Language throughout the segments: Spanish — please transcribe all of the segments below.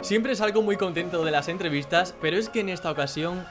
Siempre salgo muy contento de las entrevistas, pero es que en esta ocasión,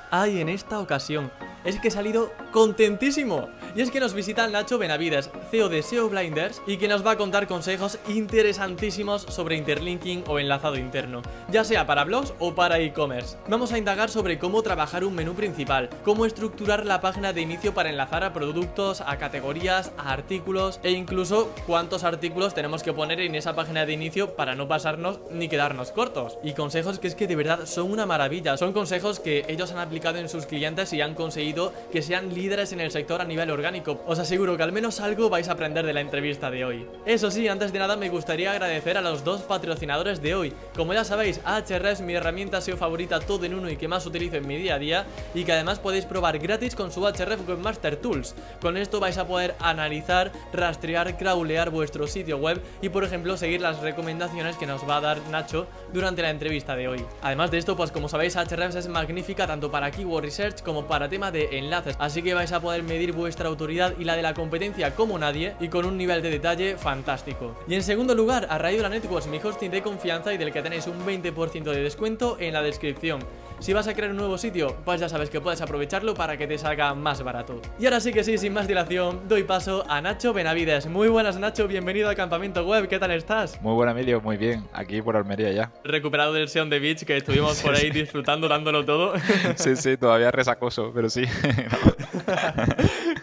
es que he salido contentísimo. Y es que nos visita Nacho Benavides, CEO de SEO Blinders, y que nos va a contar consejos interesantísimos sobre interlinking o enlazado interno, ya sea para blogs o para e-commerce. Vamos a indagar sobre cómo trabajar un menú principal, cómo estructurar la página de inicio para enlazar a productos, a categorías, a artículos, e incluso cuántos artículos tenemos que poner en esa página de inicio para no pasarnos ni quedarnos cortos. Y consejos que es que de verdad son una maravilla, son consejos que ellos han aplicado en sus clientes y han conseguido que sean líderes en el sector a nivel orgánico. Os aseguro que al menos algo vais a aprender de la entrevista de hoy. Eso sí, antes de nada me gustaría agradecer a los dos patrocinadores de hoy. Como ya sabéis, Ahrefs, mi herramienta SEO favorita todo en uno y que más utilizo en mi día a día, y que además podéis probar gratis con su Ahrefs Webmaster Tools. Con esto vais a poder analizar, rastrear, crawlear vuestro sitio web y, por ejemplo, seguir las recomendaciones que nos va a dar Nacho durante la entrevista de hoy. Además de esto, pues como sabéis, Ahrefs es magnífica tanto para Keyword Research como para tema de enlaces, así que vais a poder medir vuestra autoridad y la de la competencia como nadie, y con un nivel de detalle fantástico. Y en segundo lugar, Arradura Networks, mi hosting de confianza y del que tenéis un 20% de descuento en la descripción. Si vas a crear un nuevo sitio, pues ya sabes que puedes aprovecharlo para que te salga más barato. Y ahora sí que sí, sin más dilación, doy paso a Nacho Benavides. Muy buenas, Nacho, bienvenido a Campamento Web, ¿qué tal estás? Muy buen, Emilio, muy bien, aquí por Almería ya. Recuperado del Sea on the Beach, que estuvimos por ahí disfrutando, dándolo todo. Sí, todavía resacoso, pero sí.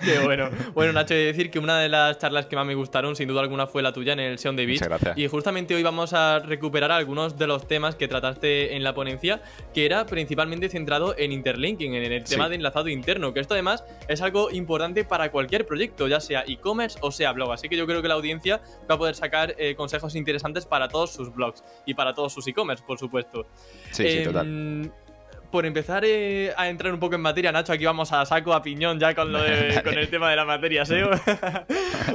Qué bueno. Bueno, Nacho, he de decir que una de las charlas que más me gustaron, sin duda alguna, fue la tuya en el Sea on the Beach. Muchas gracias. Y justamente hoy vamos a recuperar algunos de los temas que trataste en la ponencia, que era principalmente centrado en interlinking, en el tema de enlazado interno, que esto además es algo importante para cualquier proyecto, ya sea e-commerce o sea blog. Así que yo creo que la audiencia va a poder sacar consejos interesantes para todos sus blogs y para todos sus e-commerce, por supuesto. Sí, total. Por empezar a entrar un poco en materia, Nacho, aquí vamos a saco, a piñón ya con el tema de la materia SEO.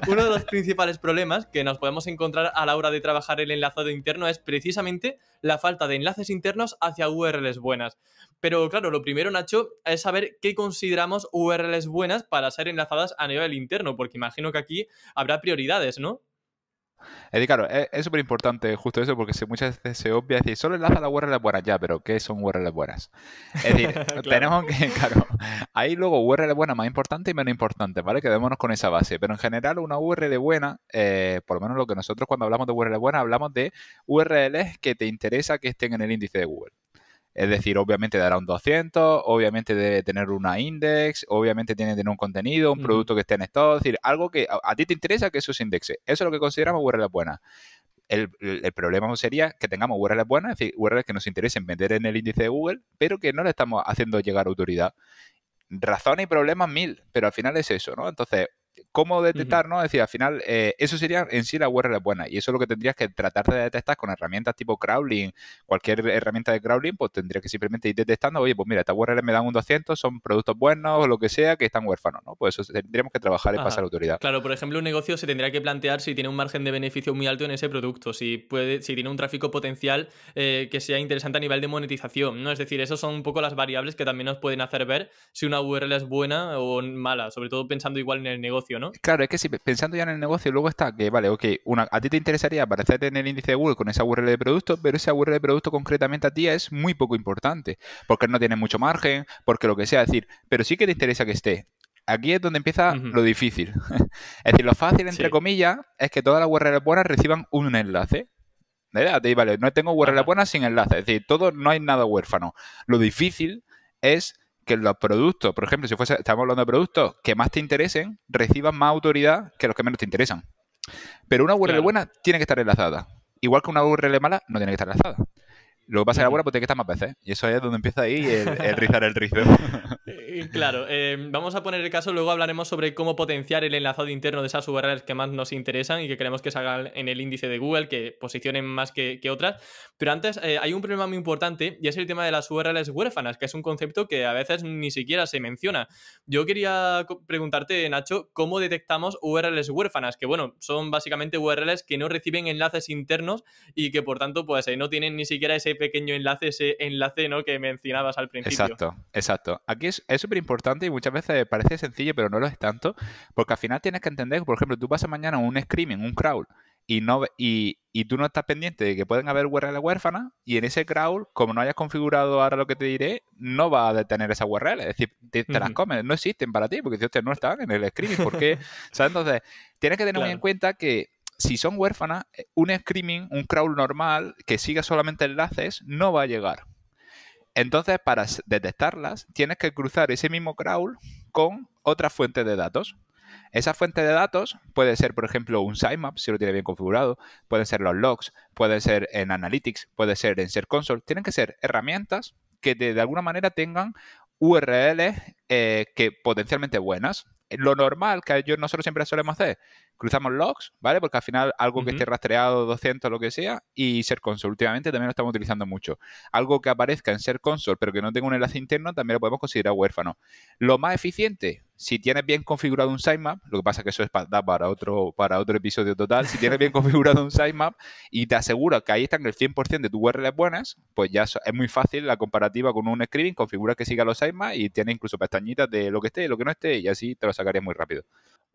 Uno de los principales problemas que nos podemos encontrar a la hora de trabajar el enlazado interno es precisamente la falta de enlaces internos hacia URLs buenas. Pero claro, lo primero, Nacho, es saber qué consideramos URLs buenas para ser enlazadas a nivel interno, porque imagino que aquí habrá prioridades, ¿no? Es decir, claro, es súper importante justo eso porque muchas veces se obvia decir, solo enlaza las URLs buenas ya, pero ¿qué son URLs buenas? Es decir, Claro. tenemos que, claro, hay luego URLs buenas más importantes y menos importantes, ¿vale? Quedémonos con esa base, pero en general una URL buena, por lo menos lo que nosotros cuando hablamos de URLs buenas, hablamos de URLs que te interesa que estén en el índice de Google. Es decir, obviamente dará un 200, obviamente debe tener una index, obviamente tiene que tener un contenido, un producto que esté en stock, es decir, algo que a ti te interesa que eso se indexe. Eso es lo que consideramos URLs buenas. El problema sería que tengamos URLs buenas, es decir, URLs que nos interesen vender en el índice de Google, pero que no le estamos haciendo llegar autoridad. Razones y problemas mil, pero al final es eso, ¿no? Entonces, ¿cómo detectar, no? Es decir, al final, eso sería en sí la URL buena. Y eso es lo que tendrías que tratar de detectar con herramientas tipo crawling. Cualquier herramienta de crawling, pues tendría que simplemente ir detectando, oye, pues mira, esta URL me dan un 200, son productos buenos o lo que sea, que están huérfanos, ¿no? Pues eso tendríamos que trabajar y pasar autoridad. Claro, por ejemplo, un negocio se tendría que plantear si tiene un margen de beneficio muy alto en ese producto, si tiene un tráfico potencial que sea interesante a nivel de monetización, ¿no? Es decir, esas son un poco las variables que también nos pueden hacer ver si una URL es buena o mala, sobre todo pensando igual en el negocio, ¿no? Claro, es que si pensando ya en el negocio, luego está que, vale, ok, a ti te interesaría aparecer en el índice de Google con esa URL de producto, pero esa URL de producto concretamente a ti es muy poco importante, porque no tiene mucho margen, porque lo que sea, es decir, pero sí que te interesa que esté. Aquí es donde empieza lo difícil. Es decir, lo fácil, entre comillas, es que todas las URLs buenas reciban un enlace. Vale, no tengo URL buenas sin enlace, es decir, no hay nada huérfano. Lo difícil es que los productos, por ejemplo, estamos hablando de productos que más te interesen, reciban más autoridad que los que menos te interesan. Pero una URL buena tiene que estar enlazada. Igual que una URL mala no tiene que estar enlazada. Lo que pasa es que la buena pues tiene que estar más veces. Y eso es donde empieza ahí el rizar el rizo. Claro, vamos a poner el caso, luego hablaremos sobre cómo potenciar el enlazado interno de esas URLs que más nos interesan y que queremos que salgan en el índice de Google, que posicionen más que otras. Pero antes hay un problema muy importante y es el tema de las URLs huérfanas, que es un concepto que a veces ni siquiera se menciona. Yo quería preguntarte, Nacho, ¿cómo detectamos URLs huérfanas? Que bueno, son básicamente URLs que no reciben enlaces internos y que por tanto pues no tienen ni siquiera ese pequeño enlace, ¿no? Que mencionabas al principio. Exacto. Aquí es súper importante y muchas veces parece sencillo, pero no lo es tanto, porque al final tienes que entender que, por ejemplo, tú pasas mañana un screaming, un crawl, y tú no estás pendiente de que pueden haber URLs huérfanas, y en ese crawl, como no hayas configurado ahora lo que te diré, no va a detener esa URL. Es decir, te las comes, no existen para ti, porque si no están en el screening. ¿Por qué? ¿Sabes? Entonces, tienes que tener muy en cuenta que si son huérfanas, un screaming, un crawl normal que siga solamente enlaces, no va a llegar. Entonces, para detectarlas, tienes que cruzar ese mismo crawl con otra fuente de datos. Esa fuente de datos puede ser, por ejemplo, un sitemap, si lo tiene bien configurado, pueden ser los logs, puede ser en Analytics, puede ser en Search Console. Tienen que ser herramientas que de alguna manera tengan URLs que potencialmente buenas. Lo normal que nosotros siempre solemos hacer, cruzamos logs, ¿vale? Porque al final algo que esté rastreado, 200, lo que sea, y Search Console. Últimamente también lo estamos utilizando mucho. Algo que aparezca en Search Console, pero que no tenga un enlace interno, también lo podemos considerar huérfano. Lo más eficiente, si tienes bien configurado un sitemap, lo que pasa es que eso es para otro episodio total, si tienes bien configurado un sitemap y te asegura que ahí están el 100% de tus URLs buenas, pues ya es muy fácil la comparativa con un scripting, configura que siga los sitemaps y tiene incluso pestañitas de lo que esté y lo que no esté, y así te lo sacarías muy rápido.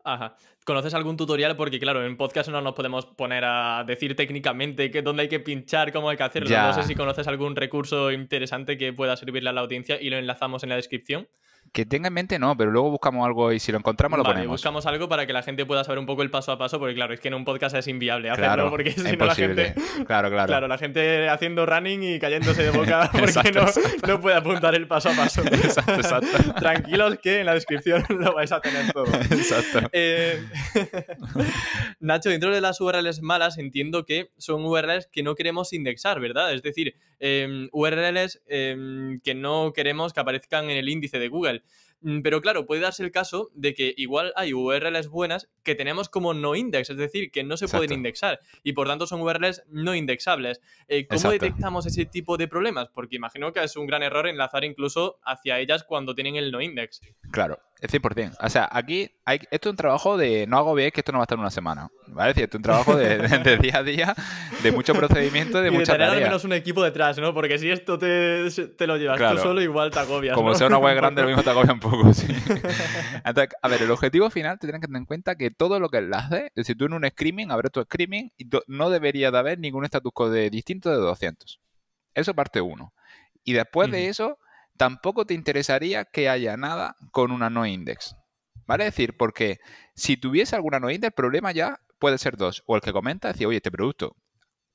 Ajá. ¿Conoces algún tutorial? Porque claro, en podcast no nos podemos poner a decir técnicamente dónde hay que pinchar, cómo hay que hacerlo. Ya. No sé si conoces algún recurso interesante que pueda servirle a la audiencia y lo enlazamos en la descripción. Que tenga en mente no, pero luego buscamos algo y si lo encontramos lo ponemos. Buscamos algo para que la gente pueda saber un poco el paso a paso, porque claro, es que en un podcast es inviable hacerlo, Claro, porque es si no la imposible. gente... Claro. Claro, la gente haciendo running y cayéndose de boca porque Exacto. no puede apuntar el paso a paso. Exacto. Tranquilos que en la descripción lo vais a tener todo. Exacto. Nacho, dentro de las URLs malas entiendo que son URLs que no queremos indexar, ¿verdad? Es decir, URLs que no queremos que aparezcan en el índice de Google. Pero claro, puede darse el caso de que igual hay URLs buenas que tenemos como no index, es decir, que no se pueden indexar y por tanto son URLs no indexables. ¿Cómo detectamos ese tipo de problemas? Porque imagino que es un gran error enlazar incluso hacia ellas cuando tienen el no index. Claro, es 100%. O sea, aquí esto es un trabajo de no agobiéis que esto no va a estar una semana, ¿vale? Es decir, esto es un trabajo de día a día, de mucho procedimiento, de mucha tarea. Y de tener al menos un equipo detrás, ¿no? Porque si esto te lo llevas tú solo, igual te agobias, Como ¿no? sea una web grande, lo mismo te agobia un poco, sí. Entonces, a ver, el objetivo final te tienes que tener en cuenta que todo lo que enlaces, es decir, tú en un screaming, abres tu screaming y no debería de haber ningún status code distinto de 200. Eso parte uno. Y después de eso, tampoco te interesaría que haya nada con una no index. ¿Vale? Es decir, porque si tuviese alguna no index, el problema ya puede ser dos. O el que comenta, decir, oye, este producto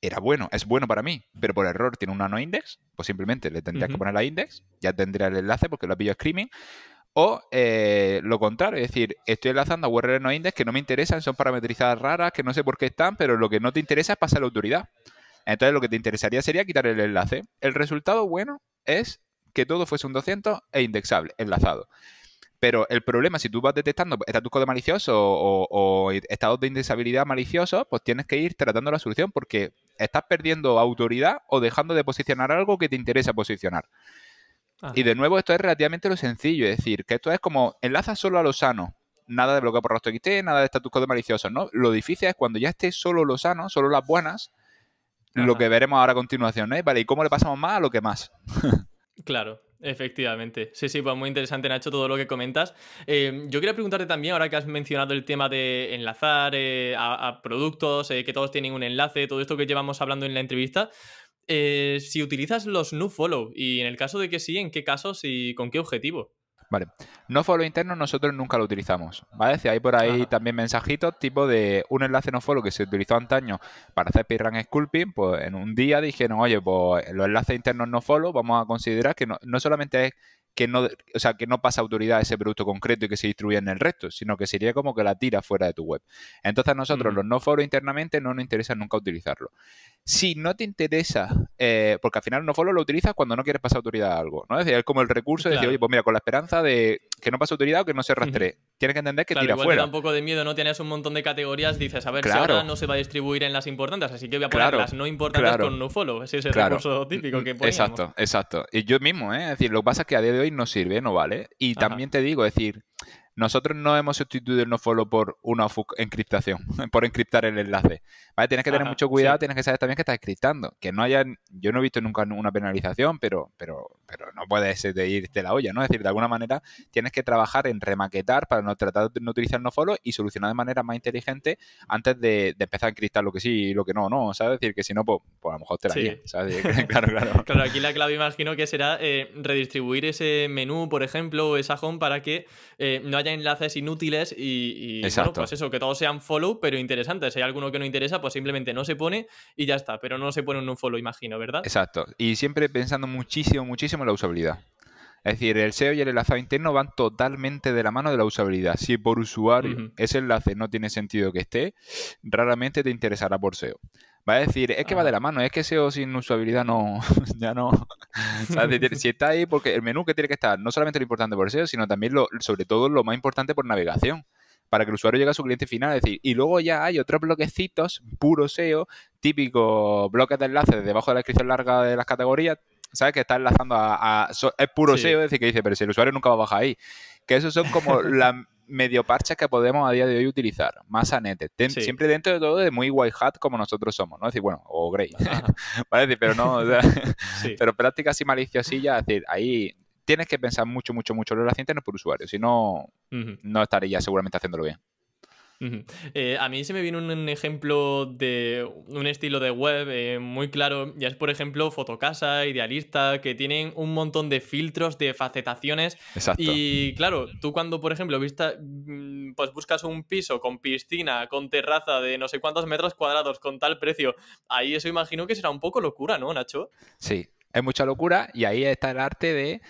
era bueno, es bueno para mí, pero por error tiene una no index, pues simplemente le tendrías que poner la index, ya tendría el enlace porque lo ha pillado screaming. O lo contrario, es decir, estoy enlazando a URL no index que no me interesan, son parametrizadas raras, que no sé por qué están, pero lo que no te interesa es pasar la autoridad. Entonces lo que te interesaría sería quitar el enlace. El resultado bueno es que todo fuese un 200 e indexable, enlazado. Pero el problema, si tú vas detectando status code malicioso o estados de indexabilidad maliciosos, pues tienes que ir tratando la solución porque estás perdiendo autoridad o dejando de posicionar algo que te interesa posicionar. Ajá. Y de nuevo, esto es relativamente lo sencillo, es decir, que esto es como enlaza solo a lo sano. Nada de bloqueo por rastro XT, nada de status code malicioso, ¿no? Lo difícil es cuando ya esté solo lo sano, solo las buenas, lo que veremos ahora a continuación, ¿no? Vale, ¿y cómo le pasamos más a lo que más? Claro, efectivamente. Sí, pues muy interesante, Nacho, todo lo que comentas. Yo quería preguntarte también, ahora que has mencionado el tema de enlazar a productos, que todos tienen un enlace, todo esto que llevamos hablando en la entrevista, si utilizas los nofollow y en el caso de que sí, ¿en qué casos y con qué objetivo? Vale. Nofollow interno nosotros nunca lo utilizamos, ¿vale? Si hay por ahí también mensajitos tipo de un enlace nofollow que se utilizó antaño para hacer PageRank Sculpting, pues en un día dijeron, oye, pues los enlaces internos nofollow vamos a considerar que no solamente es que no pasa autoridad a ese producto concreto y que se distribuye en el resto, sino que sería como que la tira fuera de tu web. Entonces nosotros los nofollow internamente no nos interesa nunca utilizarlo. Si no te interesa, porque al final nofollow lo utilizas cuando no quieres pasar autoridad a algo, ¿no? Es decir, es como el recurso de decir, oye, pues mira, con la esperanza de que no pase autoridad o que no se rastree. Tienes que entender que tira igual fuera. Te da un poco de miedo, ¿no? Tienes un montón de categorías, dices, a ver si ahora no se va a distribuir en las importantes, así que voy a poner las no importantes con nofollow. Ese es el recurso típico que poníamos. Exacto. Y yo mismo, es decir, lo que pasa es que a día de hoy no sirve, no vale. Y también te digo, es decir, nosotros no hemos sustituido el nofollow por una encriptación, por encriptar el enlace. ¿Vale? Tienes que tener Ajá, mucho cuidado, sí. tienes que saber también que estás encriptando. Que no haya, yo no he visto nunca una penalización, pero no puedes de irte la olla, ¿no? Es decir, de alguna manera tienes que trabajar en remaquetar para no tratar de no utilizar nofollow y solucionar de manera más inteligente antes de empezar a encriptar lo que sí y lo que no, ¿no? ¿Sabes? Es decir, que si no, pues a lo mejor te la lías, Sí. ¿sabes? Claro, claro. Claro, aquí la clave imagino que será redistribuir ese menú, por ejemplo, o esa home para que no haya enlaces inútiles bueno, Exacto. pues eso, que todos sean follow, pero interesantes. Si hay alguno que no interesa, pues simplemente no se pone y ya está, pero no se pone en un follow, imagino, ¿verdad? Exacto. Y siempre pensando muchísimo, muchísimo en la usabilidad. Es decir, el SEO y el enlazado interno van totalmente de la mano de la usabilidad. Si por usuario Ujú. ese enlace no tiene sentido que esté, raramente te interesará por SEO. Va a decir, es que va de Ajá. la mano, es que SEO sin usabilidad no, ya no. O sea, si está ahí, porque el menú que tiene que estar, no solamente lo importante por SEO, sino también sobre todo lo más importante por navegación. Para que el usuario llegue a su cliente final, es decir, y luego ya hay otros bloquecitos, puro SEO, típicos bloques de enlaces debajo de la descripción larga de las categorías, ¿sabes? Que está enlazando es puro SEO, Sí. es decir, que dice, pero si el usuario nunca va a bajar ahí. Que esos son como las medio parches que podemos a día de hoy utilizar, más sanetes, Sí. siempre dentro de todo de muy white hat como nosotros somos, ¿no? Es decir, bueno, o grey, Ajá. ¿vale? Es decir, pero no, o sea, Sí. pero prácticas y maliciosillas, es decir, ahí tienes que pensar mucho, mucho, mucho en los internos por usuario, si no, Ujú. no estaría seguramente haciéndolo bien. Ujú. A mí se me viene un ejemplo de un estilo de web muy claro, ya es por ejemplo Fotocasa, Idealista, que tienen un montón de filtros, de facetaciones Exacto. y claro, tú cuando por ejemplo pues buscas un piso con piscina, con terraza de no sé cuántos metros cuadrados, con tal precio, ahí eso imagino que será un poco locura, ¿no, Nacho? Sí, es mucha locura y ahí está el arte de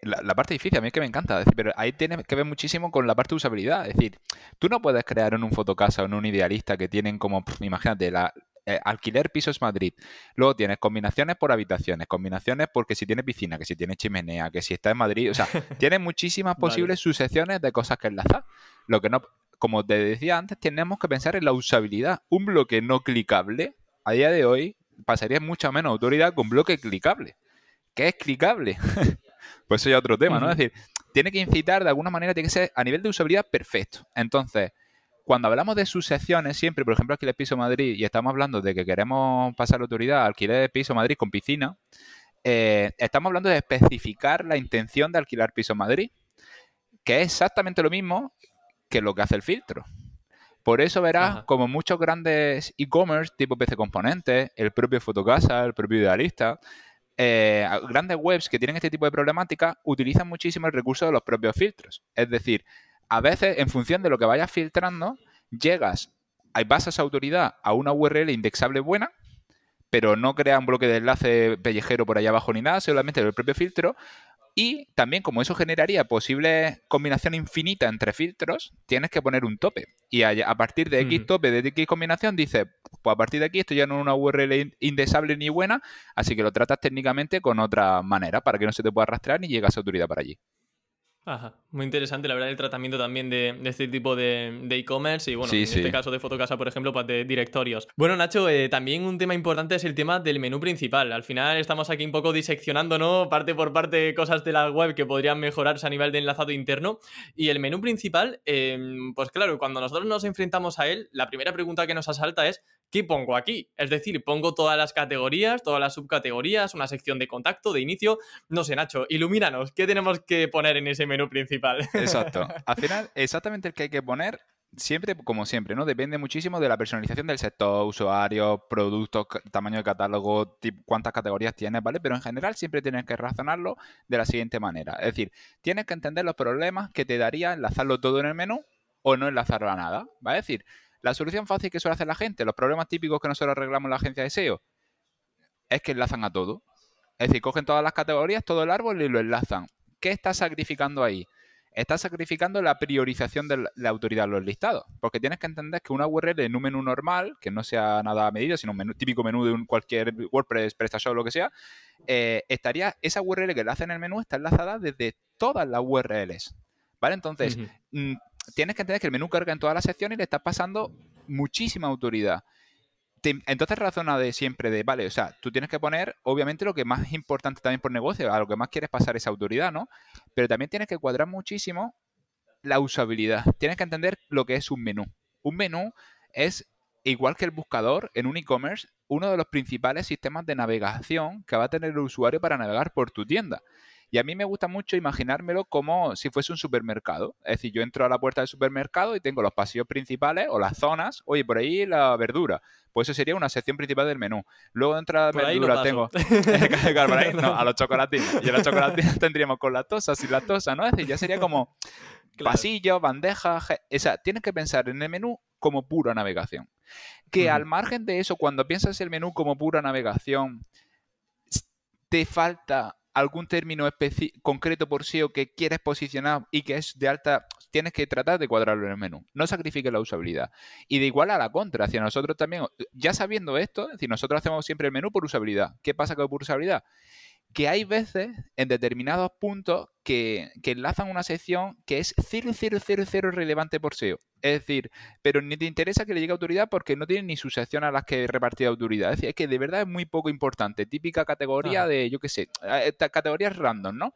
la parte difícil, a mí es que me encanta, es decir, pero ahí tiene que ver muchísimo con la parte de usabilidad. Es decir, tú no puedes crear en un Fotocasa o en un Idealista que tienen como, imagínate, alquiler pisos Madrid. Luego tienes combinaciones por habitaciones, combinaciones porque si tiene piscina, que si tiene chimenea, que si está en Madrid. O sea, tienes muchísimas Vale. posibles sucesiones de cosas que enlazar. Lo que no, como te decía antes, tenemos que pensar en la usabilidad. Un bloque no clicable, a día de hoy, pasaría mucha menos autoridad con bloque clicable. ¿Qué es clicable? Pues eso ya es otro tema, ¿no? Es Ujú. decir, tiene que incitar de alguna manera, tiene que ser a nivel de usabilidad perfecto. Entonces, cuando hablamos de sucesiones, siempre, por ejemplo, alquiler piso Madrid, y estamos hablando de que queremos pasar la autoridad a alquiler de piso Madrid con piscina, estamos hablando de especificar la intención de alquilar piso Madrid, que es exactamente lo mismo que lo que hace el filtro. Por eso verás Ajá. como muchos grandes e-commerce, tipo PC Componentes, el propio Fotocasa, el propio Idealista, grandes webs que tienen este tipo de problemática utilizan muchísimo el recurso de los propios filtros. Es decir, a veces, en función de lo que vayas filtrando, llegas, vas a esa autoridad a una URL indexable buena, pero no crea un bloque de enlace pellejero por allá abajo ni nada, solamente el propio filtro. Y también, como eso generaría posibles combinación infinita entre filtros, tienes que poner un tope. Y a partir de X Ujú. tope, de X combinación, dices, pues a partir de aquí esto ya no es una URL indexable ni buena, así que lo tratas técnicamente con otra manera para que no se te pueda rastrear ni llegue a esa autoridad para allí. Ajá, muy interesante la verdad el tratamiento también de este tipo de e-commerce y bueno, Sí, en este sí. caso de Fotocasa, por ejemplo, pues de directorios. Bueno, Nacho, también un tema importante es el tema del menú principal. Al final estamos aquí un poco diseccionando, ¿no? Parte por parte cosas de la web que podrían mejorarse a nivel de enlazado interno. Y el menú principal, pues claro, cuando nosotros nos enfrentamos a él, la primera pregunta que nos asalta es ¿qué pongo aquí? Es decir, pongo todas las categorías, todas las subcategorías, una sección de contacto, de inicio. No sé, Nacho, ilumínanos. ¿Qué tenemos que poner en ese menú principal? Exacto. Al final, exactamente el que hay que poner, siempre, como siempre, ¿no? Depende muchísimo de la personalización del sector, usuarios, productos, tamaño de catálogo, cuántas categorías tienes, ¿vale? Pero en general siempre tienes que razonarlo de la siguiente manera. Es decir, tienes que entender los problemas que te daría enlazarlo todo en el menú o no enlazarlo a nada, ¿vale? Es decir, la solución fácil que suele hacer la gente, los problemas típicos que nosotros arreglamos en la agencia de SEO, es que enlazan a todo. Es decir, cogen todas las categorías, todo el árbol y lo enlazan. ¿Qué estás sacrificando ahí? Estás sacrificando la priorización de la autoridad en los listados. Porque tienes que entender que una URL en un menú normal, que no sea nada medido, sino un típico menú de cualquier WordPress, PrestaShop, lo que sea, esa URL que enlaza en el menú está enlazada desde todas las URLs. ¿Vale? Entonces, Ujú. mm, tienes que entender que el menú carga en todas las secciones y le estás pasando muchísima autoridad. Entonces razona de siempre de, vale, o sea, tú tienes que poner, obviamente, lo que más es importante también por negocio, a lo que más quieres pasar esa autoridad, ¿no? Pero también tienes que cuadrar muchísimo la usabilidad. Tienes que entender lo que es un menú. Un menú es, igual que el buscador en un e-commerce, uno de los principales sistemas de navegación que va a tener el usuario para navegar por tu tienda. Y a mí me gusta mucho imaginármelo como si fuese un supermercado. Es decir, yo entro a la puerta del supermercado y tengo los pasillos principales o las zonas. Oye, por ahí la verdura. Pues eso sería una sección principal del menú. Luego dentro de la Por ahí no verdura paso. tengo... Claro, por ahí, no, a los chocolatinos. Y a los chocolatinos tendríamos con lactosa, sin lactosa, ¿no? Es decir, ya sería como Claro. pasillos, bandejas... O sea, tienes que pensar en el menú como pura navegación. Que al margen de eso, cuando piensas el menú como pura navegación, te falta algún término concreto por SEO que quieres posicionar y que es de alta, tienes que tratar de cuadrarlo en el menú. No sacrifiques la usabilidad. Y de igual a la contra, hacia nosotros también, ya sabiendo esto, es decir, nosotros hacemos siempre el menú por usabilidad. ¿Qué pasa con por usabilidad? Que hay veces en determinados puntos que enlazan una sección que es 0,000 relevante por SEO. Es decir, pero ni te interesa que le llegue autoridad porque no tiene ni su sección a las que repartir autoridad. Es decir, es que de verdad es muy poco importante. Típica categoría de, yo qué sé, categorías random, ¿no?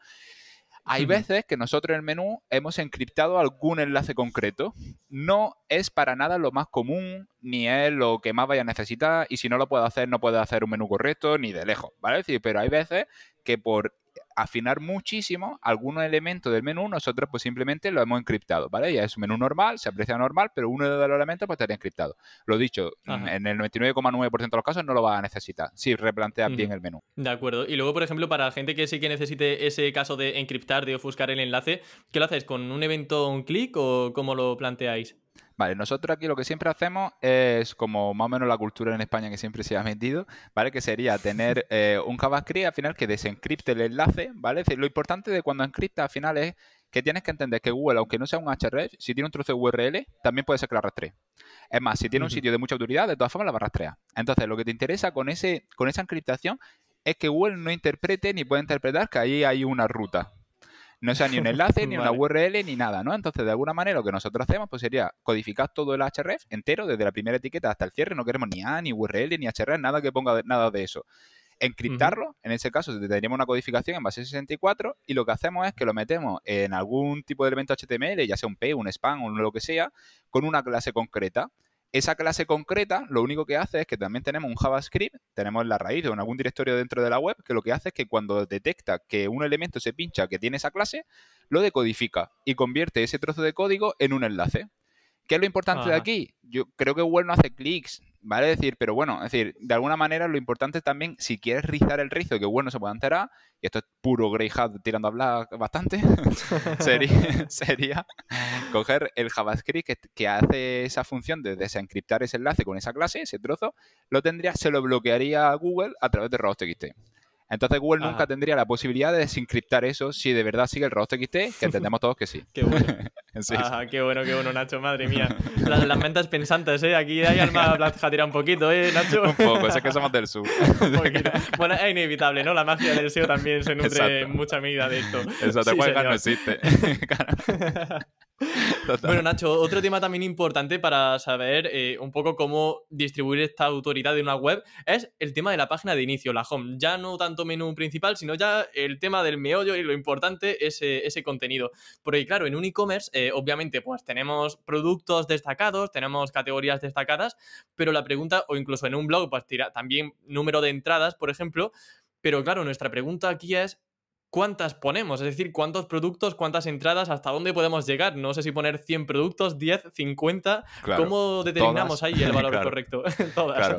Hay veces que nosotros en el menú hemos encriptado algún enlace concreto. No es para nada lo más común, ni es lo que más vaya a necesitar, y si no lo puedo hacer, no puedo hacer un menú correcto, ni de lejos, ¿vale? Es decir, pero hay veces que por afinar muchísimo algunos elementos del menú, nosotros pues simplemente lo hemos encriptado, ¿vale? Ya es un menú normal, se aprecia normal, pero uno de los elementos pues estaría encriptado. Lo dicho, en el 99,9% de los casos no lo vas a necesitar si replanteas bien el menú. De acuerdo. Y luego, por ejemplo, para la gente que sí que necesite ese caso de encriptar, de ofuscar el enlace, ¿qué lo hacéis? ¿Con un evento on click o cómo lo planteáis? Vale, nosotros aquí lo que siempre hacemos es como más o menos la cultura en España que siempre se ha metido, ¿vale? Que sería tener un JavaScript al final que desencripte el enlace, ¿vale? Es decir, lo importante de cuando encripta al final es que tienes que entender que Google, aunque no sea un href, si tiene un trozo de URL, también puede ser que la rastree. Es más, si tiene un sitio de mucha autoridad, de todas formas la va a rastrear. Entonces, lo que te interesa con esa encriptación es que Google no interprete ni pueda interpretar que ahí hay una ruta. No sea ni un enlace, ni una URL, ni nada, ¿no? Entonces, de alguna manera, lo que nosotros hacemos pues sería codificar todo el href entero, desde la primera etiqueta hasta el cierre. No queremos ni A, ni URL, ni href, nada que ponga nada de eso. Encriptarlo, en ese caso tendríamos una codificación en base 64 y lo que hacemos es que lo metemos en algún tipo de elemento HTML, ya sea un P, un span o lo que sea, con una clase concreta. Esa clase concreta lo único que hace es que también tenemos un JavaScript, tenemos la raíz o en algún directorio dentro de la web, que lo que hace es que cuando detecta que un elemento se pincha que tiene esa clase, lo decodifica y convierte ese trozo de código en un enlace. ¿Qué es lo importante de aquí? Yo creo que Google no hace clics, ¿vale? Es decir, pero bueno, es decir, de alguna manera lo importante también, si quieres rizar el rizo y que Google no se pueda enterar, y esto es puro Grey Hat tirando a hablar bastante, sería coger el JavaScript que hace esa función de desencriptar ese enlace con esa clase, ese trozo, se lo bloquearía a Google a través de robots.txt. Entonces Google nunca tendría la posibilidad de desencriptar eso si de verdad sigue el robots.txt, que entendemos todos que sí. Qué bueno. Sí. Qué bueno, Nacho, madre mía. Las mentes pensantes, ¿eh? Aquí hay alma platjatera un poquito, ¿eh, Nacho? Un poco, es que somos del sur. Bueno, es inevitable, ¿no? La magia del SEO también se nutre en mucha medida de esto. Exacto, sí, no existe. Bueno, Nacho, otro tema también importante para saber un poco cómo distribuir esta autoridad de una web es el tema de la página de inicio, la home. Ya no tanto menú principal, sino ya el tema del meollo y lo importante es ese contenido. Porque claro, en un e-commerce, obviamente, pues tenemos productos destacados, tenemos categorías destacadas, pero la pregunta, o incluso en un blog, pues también número de entradas, por ejemplo, pero claro, nuestra pregunta aquí es ¿cuántas ponemos? Es decir, ¿cuántos productos, cuántas entradas, hasta dónde podemos llegar? No sé si poner 100 productos, 10, 50. Claro, ¿cómo determinamos ahí el valor correcto? Todas. Claro.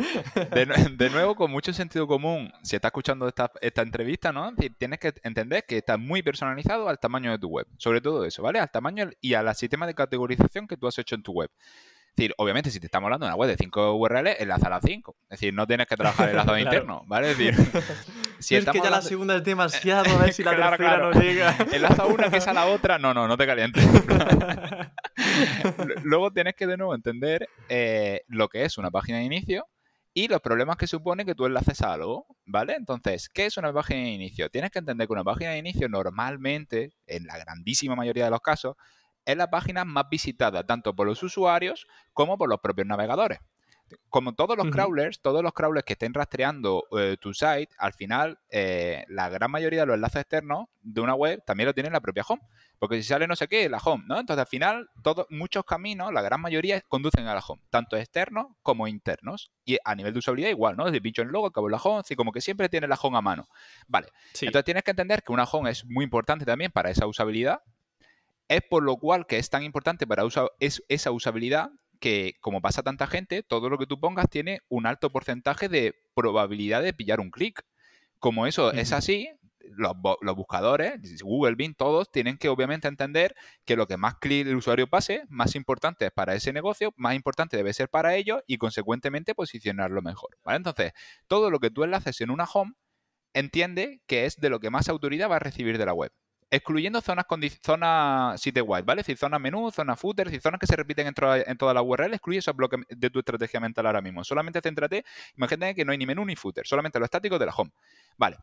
De nuevo, con mucho sentido común, si estás escuchando esta entrevista, ¿no? Tienes que entender que está muy personalizado al tamaño de tu web. Sobre todo eso, ¿vale? Al tamaño y al sistema de categorización que tú has hecho en tu web. Es decir, obviamente, si te estamos hablando de una web de 5 URLs, enlaza a las 5. Es decir, no tienes que trabajar el enlazado interno, ¿vale? Es decir, si es que ya la segunda es demasiado, a ver si la tercera no llega. Enlaza una que es a la otra, no te calientes. Luego tienes que de nuevo entender lo que es una página de inicio y los problemas que supone que tú enlaces a algo, ¿vale? Entonces, ¿qué es una página de inicio? Tienes que entender que una página de inicio normalmente, en la grandísima mayoría de los casos, es la página más visitada tanto por los usuarios como por los propios navegadores. Como todos los crawlers que estén rastreando tu site, al final la gran mayoría de los enlaces externos de una web también lo tiene la propia home. Porque si sale no sé qué, la home, ¿no? Entonces al final muchos caminos, la gran mayoría, conducen a la home, tanto externos como internos. Y a nivel de usabilidad igual, ¿no? Si pincho en el logo, acabo en la home, así como que siempre tiene la home a mano. Vale. Sí. Entonces tienes que entender que una home es muy importante también para esa usabilidad. Es por lo cual que es tan importante para esa usabilidad que, como pasa a tanta gente, todo lo que tú pongas tiene un alto porcentaje de probabilidad de pillar un clic. Como eso es así, los buscadores, Google, Bing, todos tienen que obviamente entender que lo que más clic el usuario pase, más importante es para ese negocio, más importante debe ser para ellos y consecuentemente posicionarlo mejor, ¿vale? Entonces, todo lo que tú enlaces en una home, entiende que es de lo que más autoridad va a recibir de la web. Excluyendo zonas site-wide, ¿vale? Es decir, zonas menú, zonas footer, es decir, zonas que se repiten en toda la URL, excluye esos bloques de tu estrategia mental ahora mismo. Solamente céntrate, imagínate que no hay ni menú ni footer, solamente lo estático de la home. Vale.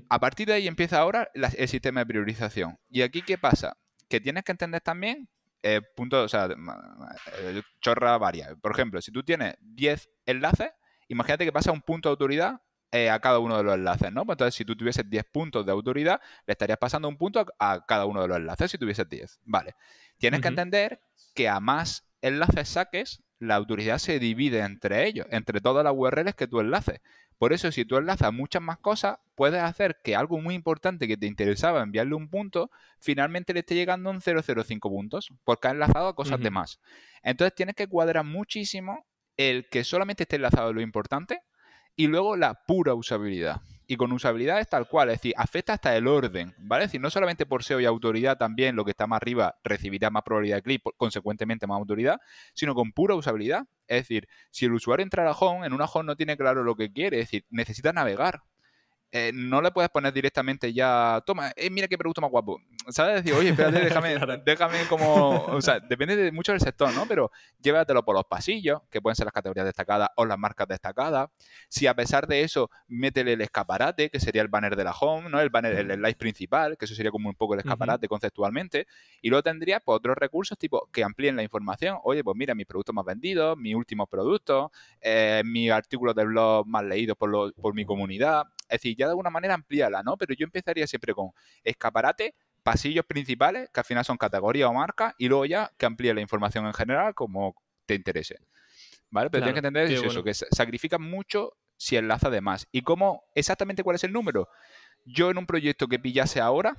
A partir de ahí empieza ahora el sistema de priorización. ¿Y aquí qué pasa? Que tienes que entender también chorra varia. Por ejemplo, si tú tienes 10 enlaces, imagínate que pasa un punto de autoridad a cada uno de los enlaces, ¿no? Pues entonces, si tú tuvieses 10 puntos de autoridad, le estarías pasando un punto a cada uno de los enlaces si tuvieses 10. Vale. Tienes que entender que a más enlaces saques, la autoridad se divide entre ellos, entre todas las URLs que tú enlaces. Por eso, si tú enlazas muchas más cosas, puedes hacer que algo muy importante que te interesaba enviarle un punto, finalmente le esté llegando en 0,05 puntos, porque ha enlazado a cosas de más. Entonces, tienes que cuadrar muchísimo el que solamente esté enlazado lo importante y luego la pura usabilidad. Y con usabilidad es tal cual, es decir, afecta hasta el orden, ¿vale? Es decir, no solamente por SEO y autoridad, también lo que está más arriba recibirá más probabilidad de clic, consecuentemente más autoridad, sino con pura usabilidad. Es decir, si el usuario entra a la home, en una home no tiene claro lo que quiere, es decir, necesita navegar. No le puedes poner directamente ya, toma, mira qué producto más guapo, ¿sabes? Decir, oye, espérate, déjame como, o sea, depende mucho del sector, ¿no? Pero llévatelo por los pasillos, que pueden ser las categorías destacadas o las marcas destacadas. Si a pesar de eso, métele el escaparate, que sería el banner de la home, ¿no? El banner, el slide principal, que eso sería como un poco el escaparate conceptualmente. Y luego tendrías pues, otros recursos tipo que amplíen la información. Oye, pues mira, mis productos más vendidos, mis últimos productos, mis artículos de blog más leídos por mi comunidad. Es decir, ya de alguna manera amplíala, ¿no? Pero yo empezaría siempre con escaparate, pasillos principales, que al final son categorías o marcas, y luego ya que amplíe la información en general como te interese. ¿Vale? Pero tienes que entender eso, que sacrifica mucho si enlaza de más. ¿Y cómo, exactamente cuál es el número? Yo en un proyecto que pillase ahora,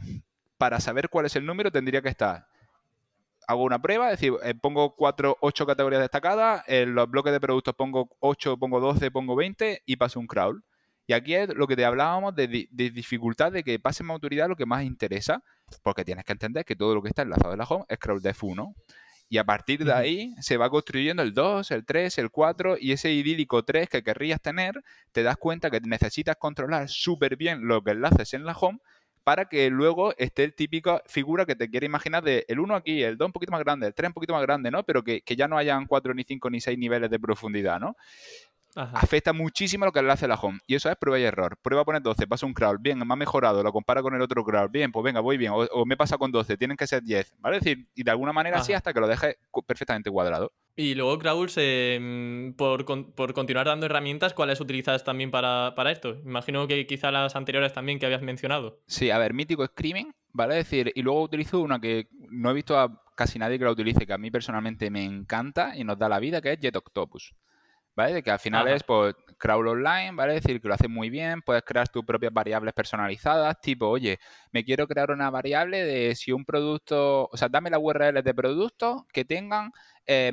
para saber cuál es el número tendría que estar... Hago una prueba, es decir, pongo 8 categorías destacadas, en los bloques de productos pongo 8, pongo 12, pongo 20 y paso un crawl. Y aquí es lo que te hablábamos de dificultad de que pase más autoridad lo que más interesa, porque tienes que entender que todo lo que está enlazado en la home es CrowdDev 1. Y a partir de ahí se va construyendo el 2, el 3, el 4 y ese idílico 3 que querrías tener, te das cuenta que necesitas controlar súper bien lo que enlaces en la home para que luego esté el típico figura que te quiere imaginar de el 1 aquí, el 2 un poquito más grande, el 3 un poquito más grande, ¿no? Pero que ya no hayan 4, ni 5, ni 6 niveles de profundidad, ¿no? Ajá. Afecta muchísimo lo que le hace la home. Y eso es prueba y error. Prueba a poner 12, pasa un crawl, bien, me ha mejorado, lo compara con el otro crawl, bien, pues venga, voy bien. O me pasa con 12, tienen que ser 10, ¿vale? Es decir, y de alguna manera así hasta que lo dejes perfectamente cuadrado. Y luego, Crawls, por continuar dando herramientas, ¿cuáles utilizas también para esto? Imagino que quizá las anteriores también que habías mencionado. Sí, a ver, mítico Screaming, ¿vale? Es decir, y luego utilizo una que no he visto a casi nadie que la utilice, que a mí personalmente me encanta y nos da la vida, que es JetOctopus. ¿Vale? De que al final es pues, crawl online, ¿vale? Es decir, que lo hace muy bien, puedes crear tus propias variables personalizadas, tipo, oye, me quiero crear una variable de si un producto, o sea, dame las URLs de productos que tengan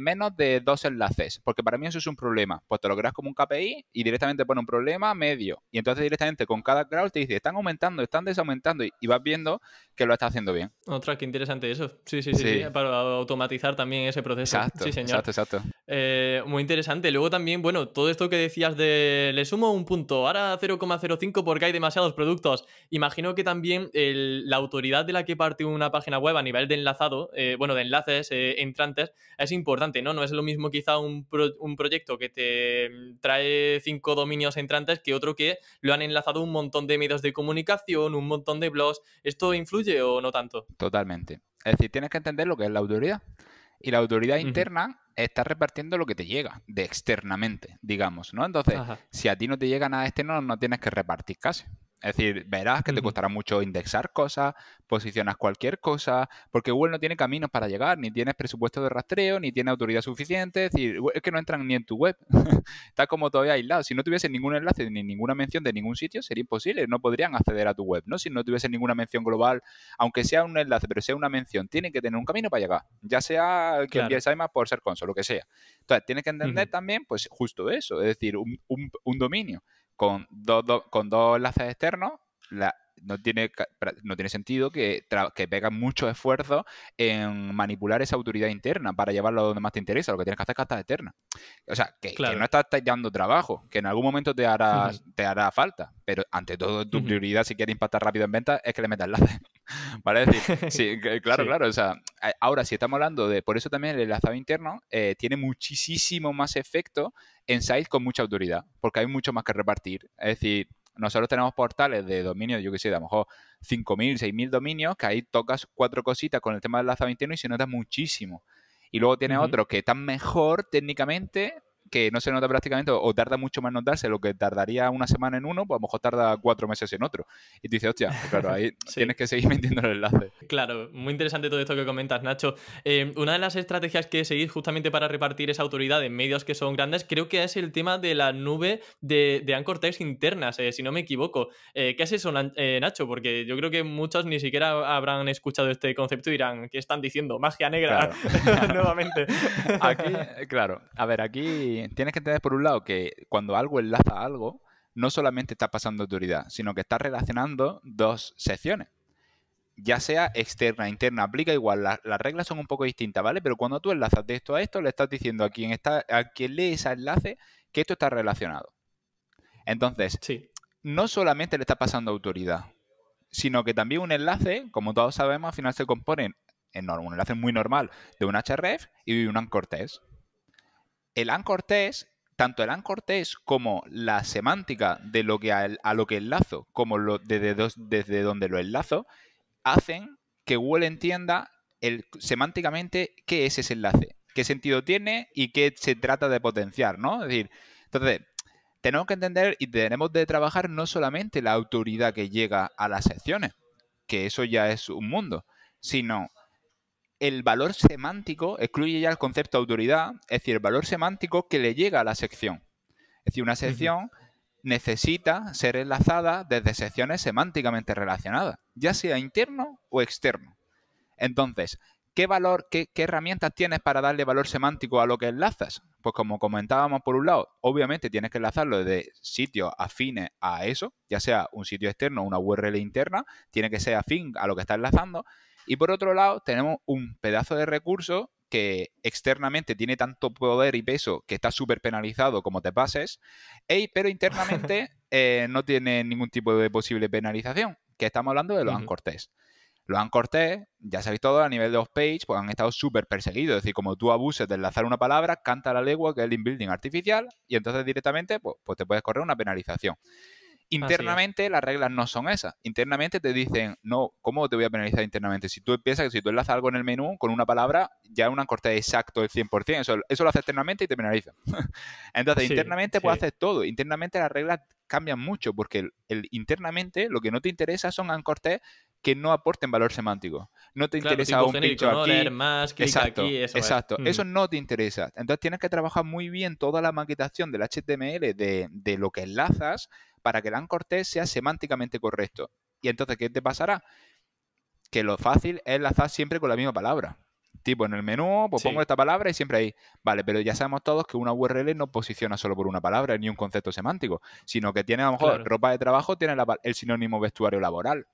menos de 2 enlaces, porque para mí eso es un problema. Pues te lo creas como un KPI y directamente pone un problema medio. Y entonces directamente con cada crawl te dice, están aumentando, están desaumentando y vas viendo que lo está haciendo bien. Otra, qué interesante eso. Sí, para automatizar también ese proceso. Exacto, sí, señor. Exacto. Muy interesante. Luego también, bueno, todo esto que decías de le sumo un punto, ahora 0,05 porque hay demasiados productos. Imagino que también la autoridad de la que parte una página web a nivel de enlazado, de enlaces entrantes, es importante, ¿no? No es lo mismo quizá un proyecto que te trae 5 dominios entrantes que otro que lo han enlazado un montón de medios de comunicación, un montón de blogs. ¿Esto influye o no tanto? Totalmente. Es decir, tienes que entender lo que es la autoridad. Y la autoridad interna, estás repartiendo lo que te llega de externamente, digamos, ¿no? Entonces, Ajá. si a ti no te llega nada externo, no tienes que repartir casi. Es decir, verás que te Ujú. costará mucho indexar cosas, posicionas cualquier cosa, porque Google no tiene caminos para llegar, ni tienes presupuesto de rastreo, ni tiene autoridad suficiente, es decir, es que no entran ni en tu web. Está como todavía aislado. Si no tuviese ningún enlace ni ninguna mención de ningún sitio, sería imposible, no podrían acceder a tu web, ¿no? Si no tuviese ninguna mención global, aunque sea un enlace, pero sea una mención, tiene que tener un camino para llegar, ya sea que envíes Claro. IMAP por ser console, lo que sea. Entonces, tienes que entender Ujú. también, pues, justo eso, es decir, un dominio con dos enlaces externos, no tiene sentido que pegas mucho esfuerzo en manipular esa autoridad interna para llevarlo a donde más te interesa. Lo que tienes que hacer es cartas externas. O sea, que no Claro. estás dando trabajo, que en algún momento Ujú. te hará falta, pero ante todo tu Ujú. prioridad si quieres impactar rápido en ventas es que le metas enlaces. ¿Vale? Es decir, sí, claro, Sí. claro. O sea, ahora si estamos hablando de, por eso también el enlazado interno tiene muchísimo más efecto en sites con mucha autoridad, porque hay mucho más que repartir. Es decir, nosotros tenemos portales de dominios, yo que sé, de a lo mejor 5.000, 6.000 dominios, que ahí tocas 4 cositas con el tema del enlazado interno y se nota muchísimo. Y luego tienes Ujú. otros que están mejor técnicamente, que no se nota prácticamente, o tarda mucho más en notarse, lo que tardaría una semana en uno, pues a lo mejor tarda 4 meses en otro. Y tú dices, hostia, pues claro, ahí tienes Sí. que seguir metiendo el enlace. Claro, muy interesante todo esto que comentas, Nacho. Una de las estrategias que seguís justamente para repartir esa autoridad en medios que son grandes, creo que es el tema de la nube de Anchor Text internas, si no me equivoco. ¿Qué es eso, Nacho? Porque yo creo que muchos ni siquiera habrán escuchado este concepto y dirán, ¿qué están diciendo? Magia negra, Claro. nuevamente. Aquí, claro, a ver, aquí tienes que entender por un lado que cuando algo enlaza a algo, no solamente está pasando autoridad, sino que está relacionando dos secciones. Ya sea externa, interna, aplica igual, las reglas son un poco distintas, ¿vale? Pero cuando tú enlazas de esto a esto, le estás diciendo a quien lee ese enlace que esto está relacionado. Entonces, Sí. no solamente le está pasando autoridad, sino que también un enlace, como todos sabemos, al final se compone en un enlace muy normal de un href y un anchor text. El anchor text, tanto el anchor text como la semántica de lo que a lo que enlazo, como desde donde lo enlazo, hacen que Google entienda semánticamente qué es ese enlace, qué sentido tiene y qué se trata de potenciar, ¿no? Es decir, entonces, tenemos que entender y tenemos de trabajar no solamente la autoridad que llega a las secciones, que eso ya es un mundo, sino el valor semántico, excluye ya el concepto de autoridad, es decir, el valor semántico que le llega a la sección. Es decir, una Ujú. sección necesita ser enlazada desde secciones semánticamente relacionadas, ya sea interno o externo. Entonces, qué herramientas tienes para darle valor semántico a lo que enlazas? Pues como comentábamos por un lado, obviamente tienes que enlazarlo de sitios afines a eso, ya sea un sitio externo o una URL interna, tiene que ser afín a lo que está enlazando. Y por otro lado, tenemos un pedazo de recurso que externamente tiene tanto poder y peso que está súper penalizado como te pases, pero internamente no tiene ningún tipo de posible penalización, que estamos hablando de los Ujú. anchor text. Los anchor text, ya sabéis todo, a nivel de off-page, pues han estado súper perseguidos. Es decir, como tú abuses de enlazar una palabra, canta la legua, que es el inbuilding artificial, y entonces directamente pues te puedes correr una penalización. Así es. Internamente las reglas no son esas. Internamente te dicen, no, ¿cómo te voy a penalizar internamente? Si tú piensas que si tú enlazas algo en el menú con una palabra, ya es un anchor text exacto del 100%. Eso lo haces externamente y te penaliza. Entonces, Sí, internamente puedes sí. hacer todo. Internamente las reglas cambian mucho porque internamente lo que no te interesa son anchor text que no aporten valor semántico. No te Claro, interesa tipo un genérico, pincho ¿no? Leer aquí. más, clic aquí, Exacto, eso es. exacto. Ujú. Eso no te interesa. Entonces tienes que trabajar muy bien toda la maquetación del HTML de lo que enlazas para que el anchor text sea semánticamente correcto. Y entonces, ¿qué te pasará? Que lo fácil es enlazar siempre con la misma palabra. Tipo, en el menú, pues pongo Sí, esta palabra y siempre ahí. Vale, pero ya sabemos todos que una URL no posiciona solo por una palabra ni un concepto semántico, sino que tiene a lo mejor claro. ropa de trabajo, tiene el sinónimo vestuario laboral.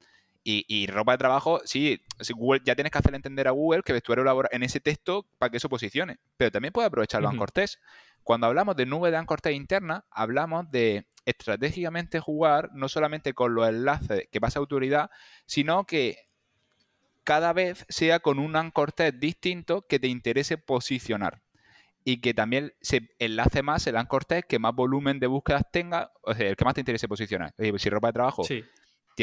Y ropa de trabajo, sí, Google, ya tienes que hacerle entender a Google que vestuario laboral en ese texto para que eso posicione. Pero también puede aprovecharlo en Ujú. anchor text. Cuando hablamos de nube de anchor text interna, hablamos de estratégicamente jugar no solamente con los enlaces que pasa autoridad, sino que cada vez sea con un anchor text distinto que te interese posicionar y que también se enlace más el anchor text que más volumen de búsquedas tenga, o sea, el que más te interese posicionar. Si ropa de trabajo Sí.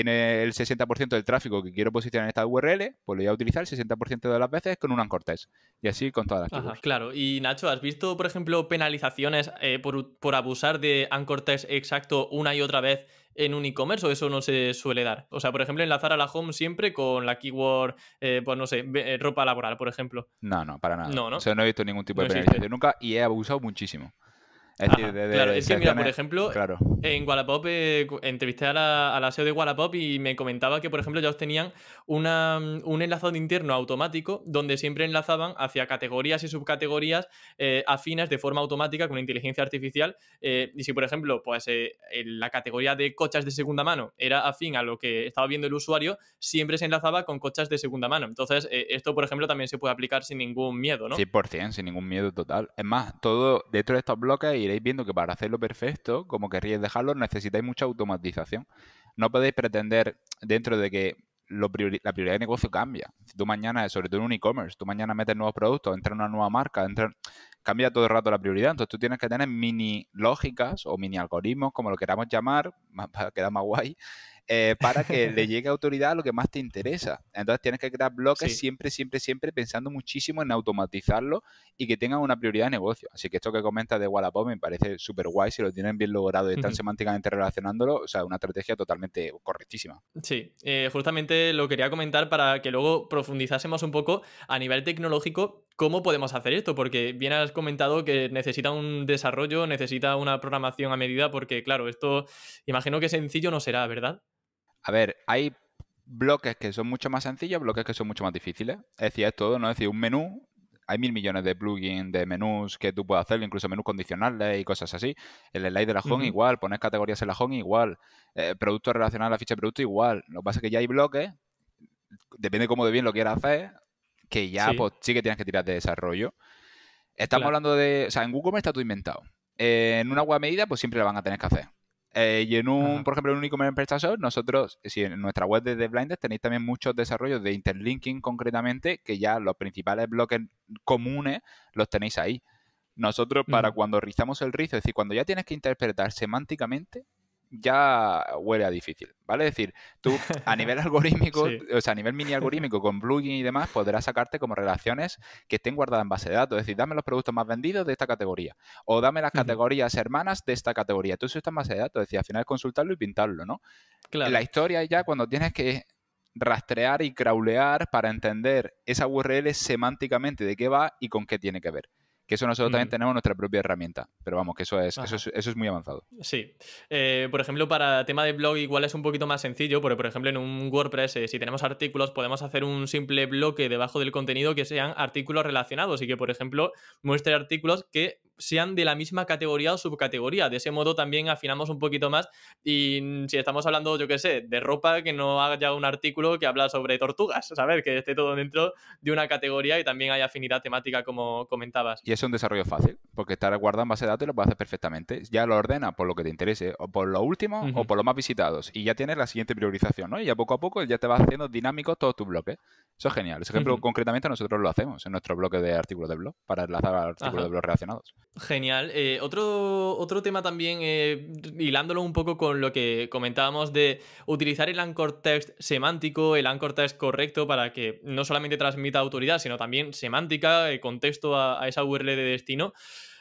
tiene el 60% del tráfico que quiero posicionar en esta URL, pues lo voy a utilizar el 60% de las veces con un anchor text. Y así con todas las Ajá, keywords. claro. Y Nacho, ¿has visto, por ejemplo, penalizaciones por abusar de anchor text exacto una y otra vez en un e-commerce, o eso no se suele dar? O sea, por ejemplo, enlazar a la home siempre con la keyword, pues no sé, ropa laboral, por ejemplo. No, para nada. No, O ¿no? sea, no he visto ningún tipo No de existe. penalización nunca y he abusado muchísimo. Es decir, Ajá, claro, desde es que mira, por secciones... ejemplo, Claro. en Wallapop entrevisté a la SEO de Wallapop y me comentaba que, por ejemplo, ya os tenían un enlazado interno automático donde siempre enlazaban hacia categorías y subcategorías afines de forma automática con inteligencia artificial. Y si, por ejemplo, pues la categoría de coches de segunda mano era afín a lo que estaba viendo el usuario, siempre se enlazaba con coches de segunda mano. Entonces, esto, por ejemplo, también se puede aplicar sin ningún miedo, ¿no? 100%, sin ningún miedo total. Es más, todo dentro de estos bloques iréis viendo que para hacerlo perfecto, como querríais dejarlo, necesitáis mucha automatización. No podéis pretender, dentro de que la prioridad de negocio cambia. Si tú mañana, sobre todo en un e-commerce, tú mañana metes nuevos productos, entra una nueva marca, cambia todo el rato la prioridad. Entonces tú tienes que tener mini lógicas o mini algoritmos, como lo queramos llamar, para quedar más guay, para que le llegue autoridad a lo que más te interesa. Entonces tienes que crear bloques Sí. siempre pensando muchísimo en automatizarlo y que tengan una prioridad de negocio. Así que esto que comentas de Wallapop me parece súper guay. Si lo tienen bien logrado y están semánticamente relacionándolo, o sea, una estrategia totalmente correctísima. Sí, justamente lo quería comentar para que luego profundizásemos un poco a nivel tecnológico cómo podemos hacer esto, porque bien has comentado que necesita un desarrollo, necesita una programación a medida, porque claro, esto imagino que sencillo no será, ¿verdad? A ver, hay bloques que son mucho más sencillos, bloques que son mucho más difíciles. Es decir, es todo, ¿no? Es decir, un menú, hay 1000 millones de plugins, de menús que tú puedes hacer, incluso menús condicionales y cosas así. El slide de la home igual, poner categorías en la home igual, productos relacionados a la ficha de producto igual. Lo que pasa es que ya hay bloques, depende de cómo de bien lo quieras hacer, que ya Sí, pues sí que tienes que tirar de desarrollo. Estamos claro. hablando de, o sea, en WooCommerce está todo inventado. En una web medida, pues siempre la van a tener que hacer. Y en Ajá. por ejemplo, en un e-commerce en PrestaShop, nosotros, si en nuestra web de Blinders tenéis también muchos desarrollos de interlinking concretamente, que ya los principales bloques comunes los tenéis ahí. Nosotros, para cuando rizamos el rizo, es decir, cuando ya tienes que interpretar semánticamente, ya huele a difícil, ¿vale? Es decir, tú a nivel algorítmico, Sí. o sea, a nivel mini algorítmico con plugin y demás, podrás sacarte como relaciones que estén guardadas en base de datos. Es decir, dame los productos más vendidos de esta categoría o dame las categorías hermanas de esta categoría. Todo eso está en base de datos. Es decir, al final es consultarlo y pintarlo, ¿no? La Claro. historia es ya cuando tienes que rastrear y crawlear para entender esa URL semánticamente de qué va y con qué tiene que ver. Que eso nosotros también tenemos nuestra propia herramienta. Pero vamos, que eso es muy avanzado. Sí. Por ejemplo, para tema de blog igual es un poquito más sencillo, porque por ejemplo en un WordPress, si tenemos artículos, podemos hacer un simple bloque debajo del contenido que sean artículos relacionados y que, por ejemplo, muestre artículos que sean de la misma categoría o subcategoría. De ese modo también afinamos un poquito más y si estamos hablando, yo qué sé, de ropa, que no haya un artículo que habla sobre tortugas, ¿sabes? Que esté todo dentro de una categoría y también hay afinidad temática, como comentabas. Y es un desarrollo fácil, porque está guardado en base de datos y lo puedes hacer perfectamente. Ya lo ordena por lo que te interese, o por lo último, o por los más visitados. Y ya tienes la siguiente priorización, ¿no? Y ya poco a poco ya te vas haciendo dinámicos todos tus bloques. Eso es genial. Ese ejemplo, concretamente, nosotros lo hacemos en nuestro bloque de artículos de blog, para enlazar a artículos de blog relacionados. Genial. Otro tema también, hilándolo un poco con lo que comentábamos de utilizar el anchor text semántico, el anchor text correcto para que no solamente transmita autoridad, sino también semántica, contexto a esa URL de destino.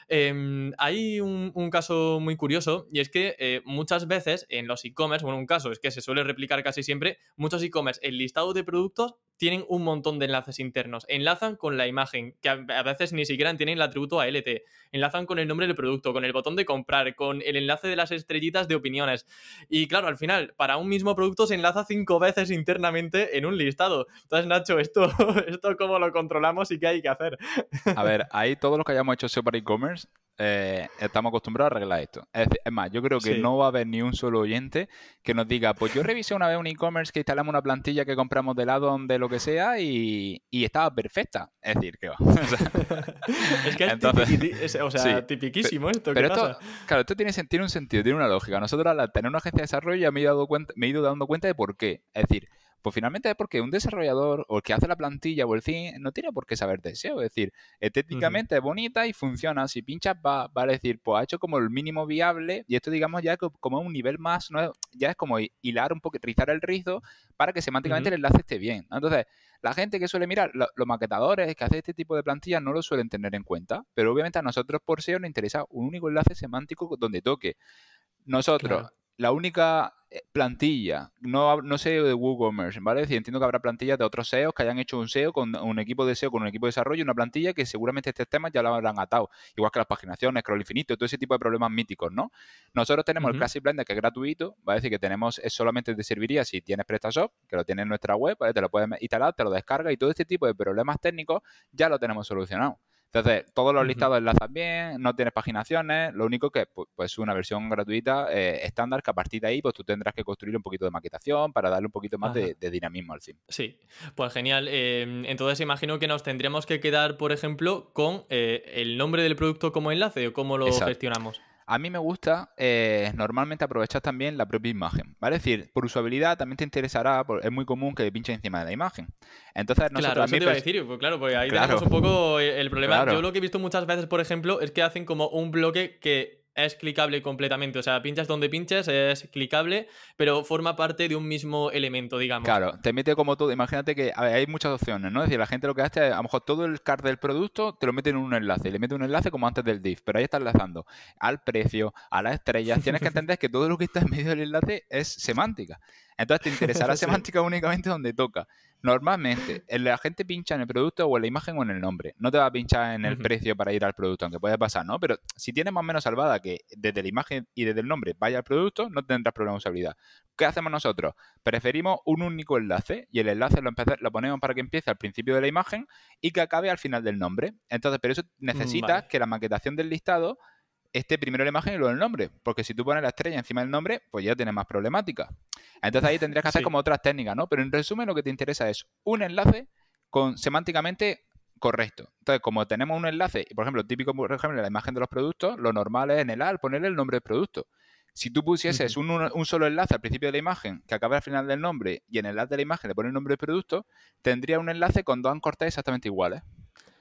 Hay un caso muy curioso y es que muchas veces en los e-commerce, bueno, un caso es que se suele replicar casi siempre, muchos e-commerce, el listado de productos tienen un montón de enlaces internos. Enlazan con la imagen, que a veces ni siquiera tienen el atributo ALT. Enlazan con el nombre del producto, con el botón de comprar, con el enlace de las estrellitas de opiniones. Y claro, al final, para un mismo producto se enlaza 5 veces internamente en un listado. Entonces, Nacho, ¿esto cómo lo controlamos y qué hay que hacer? A ver, ahí todos los que hayamos hecho SEO para e-commerce estamos acostumbrados a arreglar esto. Es más, yo creo que no va a haber ni un solo oyente que nos diga, pues yo revisé una vez un e-commerce que instalamos una plantilla que compramos de lado de lo que sea y estaba perfecta. Es decir, que va. O sea, es que es tipiquísimo esto. Pero ¿Qué esto, pasa? claro, esto tiene un sentido, tiene una lógica. Nosotros al tener una agencia de desarrollo me he ido dando cuenta de por qué. Es decir, Pues finalmente es porque un desarrollador o el que hace la plantilla o el theme no tiene por qué saber de SEO. Es decir, Ujú. estéticamente es bonita y funciona. Si pinchas va a decir, pues ha hecho como el mínimo viable y esto digamos ya como un nivel más, ¿no? Ya es como hilar un poco, rizar el rizo para que semánticamente Ujú. el enlace esté bien, ¿no? Entonces, la gente que suele mirar, los maquetadores que hacen este tipo de plantillas no lo suelen tener en cuenta, pero obviamente a nosotros por SEO nos interesa un único enlace semántico donde toque. Nosotros, Claro. la única plantilla, no sé de WooCommerce, ¿vale? Es decir, entiendo que habrá plantillas de otros SEOs que hayan hecho un SEO con un equipo de SEO, con un equipo de desarrollo, una plantilla que seguramente estos temas ya lo habrán atado. Igual que las paginaciones, scroll infinito, todo ese tipo de problemas míticos, ¿no? Nosotros tenemos el Ujú. Classic Blender que es gratuito, ¿vale? Es decir, que tenemos, solamente te serviría si tienes PrestaShop, que lo tienes en nuestra web, ¿vale? Te lo puedes instalar, te lo descargas y todo este tipo de problemas técnicos ya lo tenemos solucionado. Entonces, todos los Ujú. listados enlazan bien, no tienes paginaciones, lo único que pues una versión gratuita estándar que a partir de ahí pues tú tendrás que construir un poquito de maquetación para darle un poquito más Ajá. de dinamismo al fin. Sí, pues genial. Entonces imagino que nos tendríamos que quedar, por ejemplo, con el nombre del producto como enlace o cómo lo Exacto. gestionamos. A mí me gusta normalmente aprovechar también la propia imagen, ¿vale? Es decir, por usabilidad también te interesará, es muy común que pinches encima de la imagen. Entonces, Claro, nosotros a eso mí, te iba a decir, pues claro, porque ahí claro, tenemos un poco el problema. Yo claro. lo que he visto muchas veces, por ejemplo, es que hacen como un bloque que es clicable completamente. O sea, pinchas donde pinches, es clicable, pero forma parte de un mismo elemento, digamos. Claro, te mete como todo. Imagínate que hay muchas opciones, ¿no? Es decir, la gente lo que hace es, a lo mejor todo el card del producto te lo mete en un enlace. Y le mete un enlace como antes del div, pero ahí está enlazando al precio, a las estrellas. Tienes que entender que todo lo que está en medio del enlace es semántica. Entonces te interesará Sí. semántica únicamente donde toca. Normalmente, la gente pincha en el producto o en la imagen o en el nombre. No te va a pinchar en el Ujú. precio para ir al producto, aunque puede pasar, ¿no? Pero si tienes más o menos salvada que desde la imagen y desde el nombre vaya al producto, no tendrás problema de usabilidad. ¿Qué hacemos nosotros? Preferimos un único enlace y el enlace lo ponemos para que empiece al principio de la imagen y que acabe al final del nombre. Entonces, pero eso necesita Vale. que la maquetación del listado esté primero la imagen y luego el nombre, porque si tú pones la estrella encima del nombre, pues ya tienes más problemática. Entonces ahí tendrías que hacer como Sí. otras técnicas, ¿no? Pero en resumen lo que te interesa es un enlace con semánticamente correcto. Entonces, como tenemos un enlace, y por ejemplo, típico, por ejemplo, en la imagen de los productos, lo normal es en el al ponerle el nombre del producto. Si tú pusieses Ujú. un solo enlace al principio de la imagen que acabe al final del nombre y en el enlace de la imagen le pones el nombre del producto, tendría un enlace con dos ancortes exactamente iguales.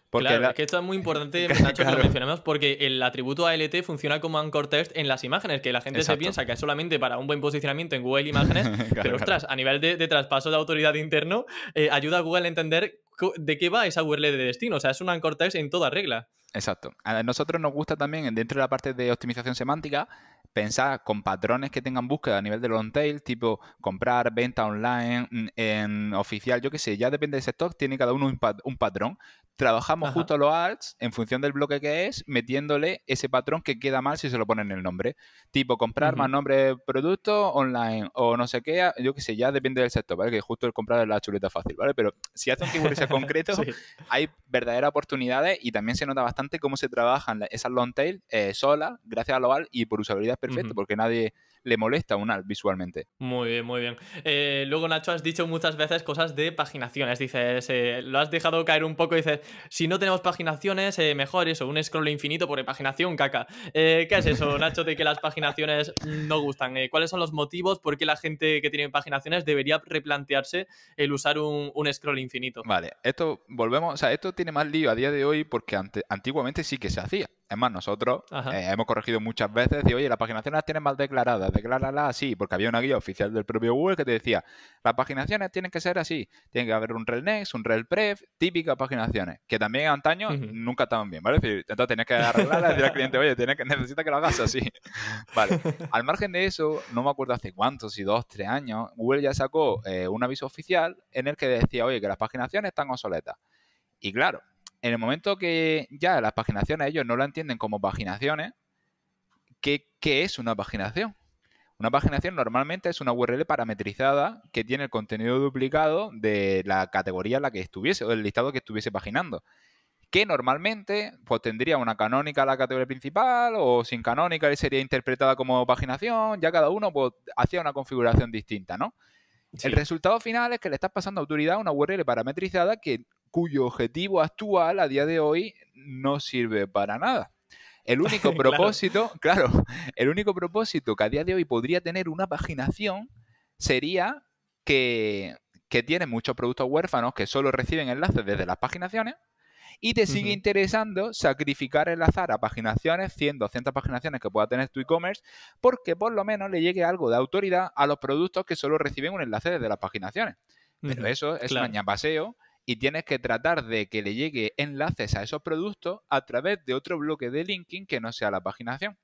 Porque Claro, la... es que esto es muy importante, Nacho, que lo claro, mencionemos, porque el atributo ALT funciona como anchor text en las imágenes, que la gente se exacto. piensa que es solamente para un buen posicionamiento en Google Imágenes, claro, pero claro. ostras, a nivel de traspaso de autoridad interno, ayuda a Google a entender de qué va esa URL de destino. O sea, es un anchor text en toda regla. Exacto. A nosotros nos gusta también, dentro de la parte de optimización semántica, pensar con patrones que tengan búsqueda a nivel de long tail, tipo comprar, venta online, en oficial, yo qué sé, ya depende del sector, tiene cada uno un patrón. Trabajamos Ajá. justo los ads en función del bloque que es, metiéndole ese patrón que queda mal si se lo ponen en el nombre. Tipo comprar más Ujú. nombre de producto online o no sé qué, yo qué sé, ya depende del sector, ¿vale? Que justo el comprar es la chuleta fácil, ¿vale? Pero si hace un keyword ese concreto, Sí. hay verdaderas oportunidades y también se nota bastante cómo se trabajan esas long tail solas, gracias a lo alt y por usabilidad es perfecto, Ujú. porque nadie le molesta un alt visualmente. Muy bien, muy bien. Luego, Nacho, has dicho muchas veces cosas de paginaciones. Dices, lo has dejado caer un poco. Dices, si no tenemos paginaciones, mejor eso, un scroll infinito porque paginación caca. ¿Qué es eso, Nacho, de que las paginaciones no gustan? ¿Cuáles son los motivos por qué la gente que tiene paginaciones debería replantearse el usar un scroll infinito? Vale, esto volvemos, o sea, esto tiene más lío a día de hoy porque antiguamente sí que se hacía. Es más, nosotros Ajá. hemos corregido muchas veces de, oye, las paginaciones las tienes mal declaradas, decláralas así, porque había una guía oficial del propio Google que te decía, las paginaciones tienen que ser así, tiene que haber un rel next, un rel pref, típicas paginaciones, que también antaño Ujú. nunca estaban bien, ¿vale? Es decir, entonces tenías que arreglarlas y decir al cliente, oye, necesita que lo hagas así. Vale, al margen de eso, no me acuerdo hace cuántos, si 2, 3 años, Google ya sacó un aviso oficial en el que decía, oye, que las paginaciones están obsoletas. Y claro, en el momento que ya las paginaciones ellos no la entienden como paginaciones, ¿qué es una paginación? Una paginación normalmente es una URL parametrizada que tiene el contenido duplicado de la categoría en la que estuviese o del listado que estuviese paginando. Que normalmente pues tendría una canónica a la categoría principal o sin canónica y sería interpretada como paginación, ya cada uno pues, hacía una configuración distinta, ¿no? El Sí, resultado final es que le estás pasando autoridad a una URL parametrizada cuyo objetivo actual a día de hoy no sirve para nada. El único claro. propósito, claro, el único propósito que a día de hoy podría tener una paginación sería que, que tienes muchos productos huérfanos que solo reciben enlaces desde las paginaciones y te sigue interesando sacrificar enlazar a paginaciones, 100, 200 paginaciones que pueda tener tu e-commerce, porque por lo menos le llegue algo de autoridad a los productos que solo reciben un enlace desde las paginaciones. Pero eso es un añapaseo y tienes que tratar de que le llegue enlaces a esos productos a través de otro bloque de linking que no sea la paginación.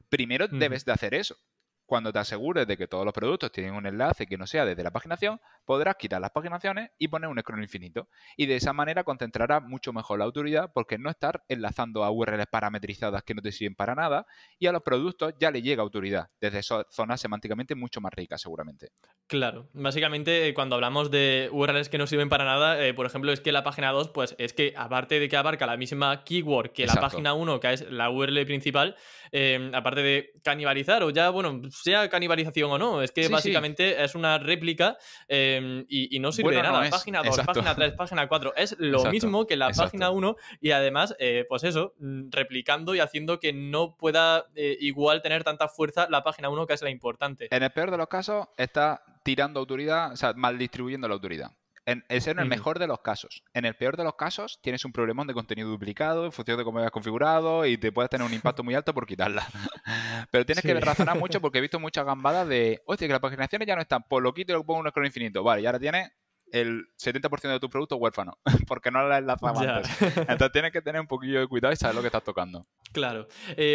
Primero debes de hacer eso. Cuando te asegures de que todos los productos tienen un enlace que no sea desde la paginación, podrás quitar las paginaciones y poner un scroll infinito. Y de esa manera concentrarás mucho mejor la autoridad porque no estar enlazando a URLs parametrizadas que no te sirven para nada y a los productos ya le llega autoridad desde zonas semánticamente mucho más ricas seguramente. Claro, básicamente cuando hablamos de URLs que no sirven para nada, por ejemplo, es que la página 2, pues es que aparte de que abarca la misma keyword que la página 1, que es la URL principal, aparte de canibalizar o ya, bueno, sea canibalización o no, es que básicamente es una réplica y no sirve de nada. No página 2, página 3, página 4, es lo mismo que la página 1 y además, pues eso, replicando y haciendo que no pueda igual tener tanta fuerza la página 1, que es la importante. En el peor de los casos está tirando autoridad, o sea, mal distribuyendo la autoridad. Ese es en el mejor de los casos. En el peor de los casos tienes un problemón de contenido duplicado en función de cómo hayas configurado y te puedes tener un impacto muy alto por quitarla. Pero tienes que razonar mucho porque he visto muchas gambadas de, hostia, que las paginaciones ya no están, pues lo quito y lo pongo en un scroll infinito. Vale, y ahora tienes el 70% de tu producto huérfano, porque no la enlazamos antes. Entonces tienes que tener un poquillo de cuidado y saber lo que estás tocando. Claro.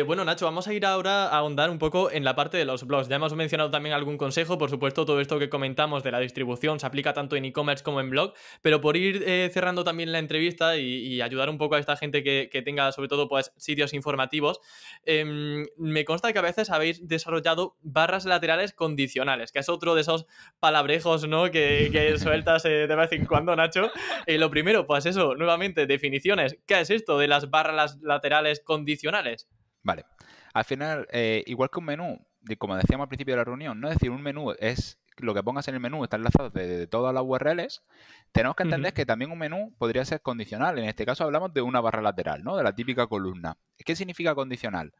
Bueno, Nacho, vamos a ir ahora a ahondar un poco en la parte de los blogs. Ya hemos mencionado también algún consejo, por supuesto, todo esto que comentamos de la distribución se aplica tanto en e-commerce como en blog, pero por ir cerrando también la entrevista y ayudar un poco a esta gente que tenga, sobre todo, pues sitios informativos, me consta que a veces habéis desarrollado barras laterales condicionales, que es otro de esos palabrejos, ¿no?, que sueltas de vez en cuando, Nacho. Lo primero, pues eso, nuevamente, definiciones. ¿Qué es esto de las barras laterales condicionales? Vale. Al final, igual que un menú, como decíamos al principio de la reunión, no es decir, un menú es lo que pongas en el menú está enlazado de todas las URLs, tenemos que entender que también un menú podría ser condicional. En este caso hablamos de una barra lateral, ¿no? De la típica columna. ¿Qué significa condicional?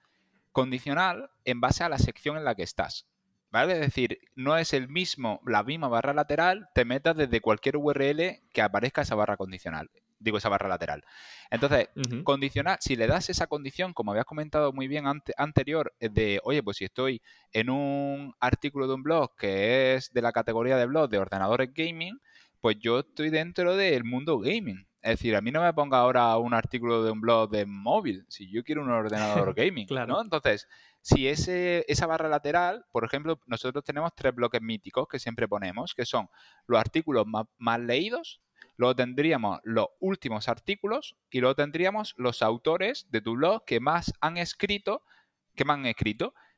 Condicional en base a la sección en la que estás. ¿Vale? Es decir, no es la misma barra lateral, te metas desde cualquier URL que aparezca esa barra condicional. Digo, esa barra lateral. Entonces, condicional, si le das esa condición, como habías comentado muy bien anterior, de, oye, pues si estoy en un artículo de un blog que es de la categoría de blog de ordenadores gaming, pues yo estoy dentro del mundo gaming. Es decir, a mí no me ponga ahora un artículo de un blog de móvil, si yo quiero un ordenador gaming, claro. ¿no? Entonces, si esa barra lateral, por ejemplo, nosotros tenemos 3 bloques míticos que siempre ponemos, que son los artículos más leídos, luego tendríamos los últimos artículos y luego tendríamos los autores de tu blog que más han escrito.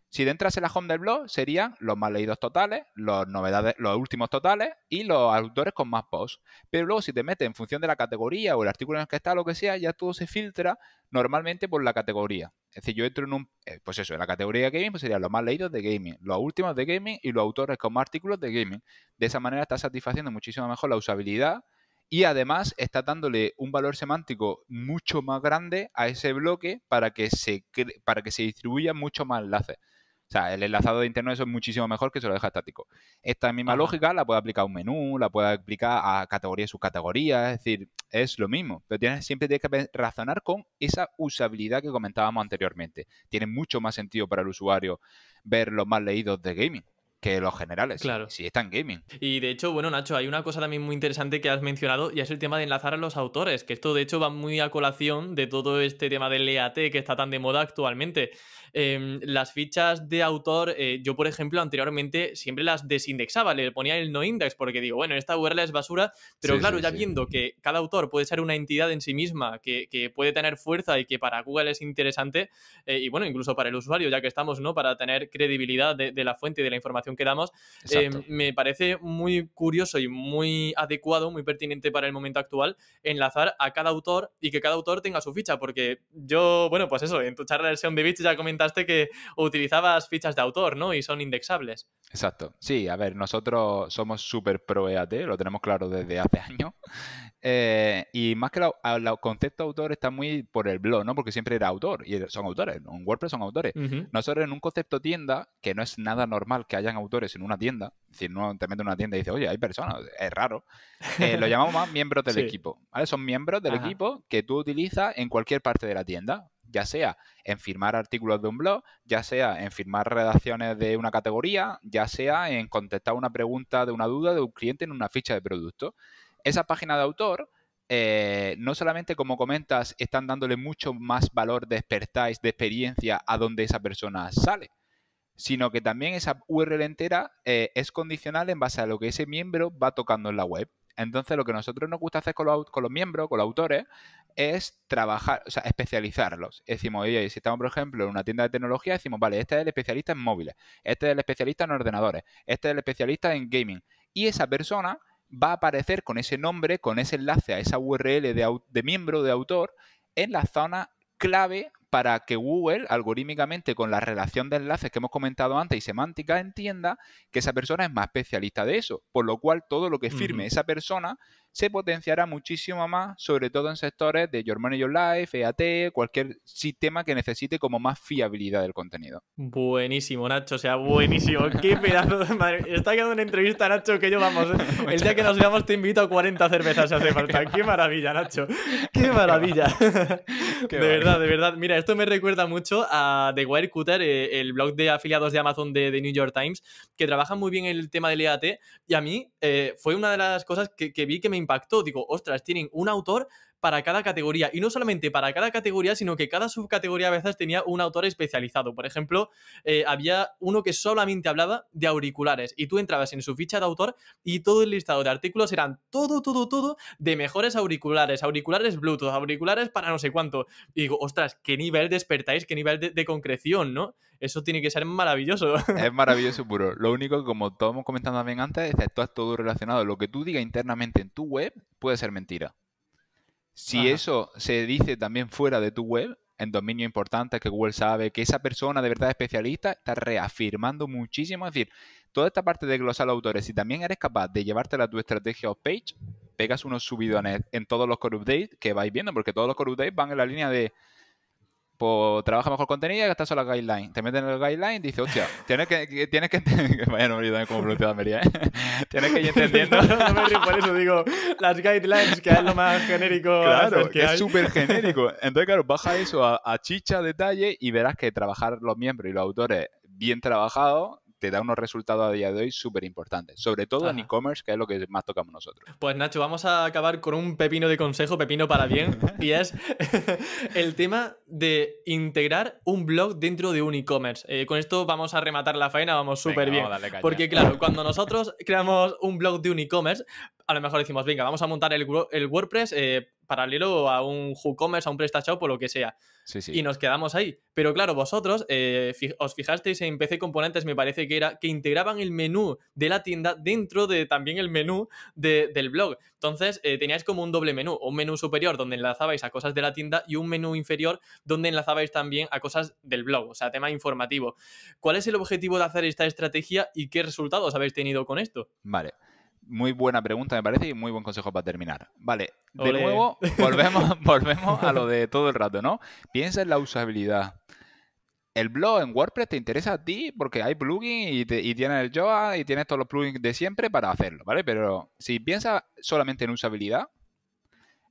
Si entras en la home del blog, serían los más leídos totales, los últimos totales y los autores con más posts. Pero luego si te metes en función de la categoría o el artículo en el que está, lo que sea, ya todo se filtra normalmente por la categoría. Es decir, yo entro en pues eso, en la categoría de gaming, pues serían los más leídos de gaming, los últimos de gaming y los autores con más artículos de gaming. De esa manera estás satisfaciendo muchísimo mejor la usabilidad y además está dándole un valor semántico mucho más grande a ese bloque para que se distribuyan mucho más enlaces. O sea, el enlazado de interno eso es muchísimo mejor que se lo deja estático. Esta misma lógica la puede aplicar a un menú, la puede aplicar a categorías y subcategorías, es decir, es lo mismo. Pero siempre tienes que razonar con esa usabilidad que comentábamos anteriormente. Tiene mucho más sentido para el usuario ver los más leídos de gaming que los generales, claro. si está en gaming. Y de hecho, bueno, Nacho, hay una cosa también muy interesante que has mencionado y es el tema de enlazar a los autores, que esto de hecho va muy a colación de todo este tema del EAT que está tan de moda actualmente. Las fichas de autor, yo por ejemplo anteriormente siempre las desindexaba, le ponía el no index porque digo, bueno, esta URL es basura, pero claro, ya viendo que cada autor puede ser una entidad en sí misma, que puede tener fuerza y que para Google es interesante, y bueno, incluso para el usuario, ya que estamos, ¿no?, para tener credibilidad de la fuente y de la información que damos, me parece muy curioso y muy adecuado, muy pertinente para el momento actual, enlazar a cada autor y que cada autor tenga su ficha, porque yo, bueno, pues eso, en tu charla del SEO de Bits ya comentaste que utilizabas fichas de autor, ¿no?, y son indexables. Exacto. Sí, a ver, nosotros somos súper pro EAT, lo tenemos claro desde hace años. Y más que el concepto de autor está muy por el blog, ¿no? Porque siempre era autor y son autores, ¿no? En WordPress son autores. Nosotros en un concepto tienda, que no es nada normal que hayan autores en una tienda, es decir, no te metes en una tienda y dices, oye, hay personas, es raro, lo llamamos más miembros del Sí. equipo, ¿vale? Son miembros del Ajá. equipo que tú utilizas en cualquier parte de la tienda, ya sea en firmar artículos de un blog, ya sea en firmar redacciones de una categoría, ya sea en contestar una pregunta de una duda de un cliente en una ficha de producto. Esa página de autor, no solamente, como comentas, están dándole mucho más valor de expertise, de experiencia a donde esa persona sale, sino que también esa URL entera es condicional en base a lo que ese miembro va tocando en la web. Entonces, lo que a nosotros nos gusta hacer con los miembros, con los autores, es trabajar, o sea, especializarlos. Decimos, oye, si estamos, por ejemplo, en una tienda de tecnología, decimos, vale, este es el especialista en móviles, este es el especialista en ordenadores, este es el especialista en gaming. Y esa persona va a aparecer con ese nombre, con ese enlace a esa URL de miembro, de autor, en la zona clave para que Google, algorítmicamente, con la relación de enlaces que hemos comentado antes y semántica, entienda que esa persona es más especialista de eso. Por lo cual, todo lo que firme esa persona se potenciará muchísimo más, sobre todo en sectores de Your Money, Your Life, EAT, cualquier sistema que necesite como más fiabilidad del contenido. Buenísimo, Nacho, o sea, buenísimo. Qué pedazo de madre. Está quedando una entrevista, Nacho, que yo, vamos, el día que nos veamos te invito a 40 cervezas si hace falta. Qué maravilla, Nacho. Qué maravilla. Qué De verdad, guay. de verdad. Mira, esto me recuerda mucho a The Wirecutter, el blog de afiliados de Amazon de New York Times, que trabaja muy bien el tema del EAT. Y a mí fue una de las cosas que vi que me impactó. Digo, ostras, tienen un autor para cada categoría. Y no solamente para cada categoría, sino que cada subcategoría a veces tenía un autor especializado. Por ejemplo, había uno que solamente hablaba de auriculares. Y tú entrabas en su ficha de autor y todo el listado de artículos eran todo de mejores auriculares, auriculares Bluetooth, auriculares para no sé cuánto. Y digo, ostras, qué nivel de expertise, qué nivel de concreción, ¿no? Eso tiene que ser maravilloso. Es maravilloso puro. Lo único que, como estábamos comentando también antes, es que esto es todo relacionado. Lo que tú digas internamente en tu web puede ser mentira. Si Ajá. eso se dice también fuera de tu web, en dominios importantes que Google sabe que esa persona de verdad es especialista, está reafirmando muchísimo. Es decir, toda esta parte de glosar los autores, si también eres capaz de llevártela a tu estrategia off-page, pegas unos subidones en todos los core updates que vais viendo, porque todos los core updates van en la línea de pues trabaja mejor contenido y estas son las guidelines. Te meten en el guideline y dices, hostia, tienes que vaya nombre también como pronunciado Almería, ¿eh? Tienes que ir entendiendo. No me río por eso, digo, las guidelines, que es lo más genérico a Claro, veces que es hay. súper genérico. Entonces, claro, baja eso a chicha, detalle y verás que trabajar los miembros y los autores bien trabajados te da unos resultados a día de hoy súper importantes. Sobre todo en Ajá. e-commerce, que es lo que más tocamos nosotros. Pues Nacho, vamos a acabar con un pepino de consejo, pepino para bien, y es el tema de integrar un blog dentro de un e-commerce. Con esto vamos a rematar la faena, vamos súper bien. Vamos a darle caña. Porque claro, cuando nosotros creamos un blog de un e-commerce, a lo mejor decimos, venga, vamos a montar el WordPress paralelo a un WooCommerce, a un PrestaShop o lo que sea. Sí, sí. Y nos quedamos ahí. Pero claro, vosotros os fijasteis en PC Componentes, me parece que era que integraban el menú de la tienda dentro de también el menú del blog. Entonces teníais como un doble menú, un menú superior donde enlazabais a cosas de la tienda y un menú inferior donde enlazabais también a cosas del blog, o sea, tema informativo. ¿Cuál es el objetivo de hacer esta estrategia y qué resultados habéis tenido con esto? Vale. Muy buena pregunta, me parece, y muy buen consejo para terminar. Vale, de Ole. nuevo, volvemos a lo de todo el rato, ¿no? Piensa en la usabilidad. El blog en WordPress te interesa a ti porque hay plugins y tienes el Yoa y tienes todos los plugins de siempre para hacerlo, ¿vale? Pero si piensas solamente en usabilidad,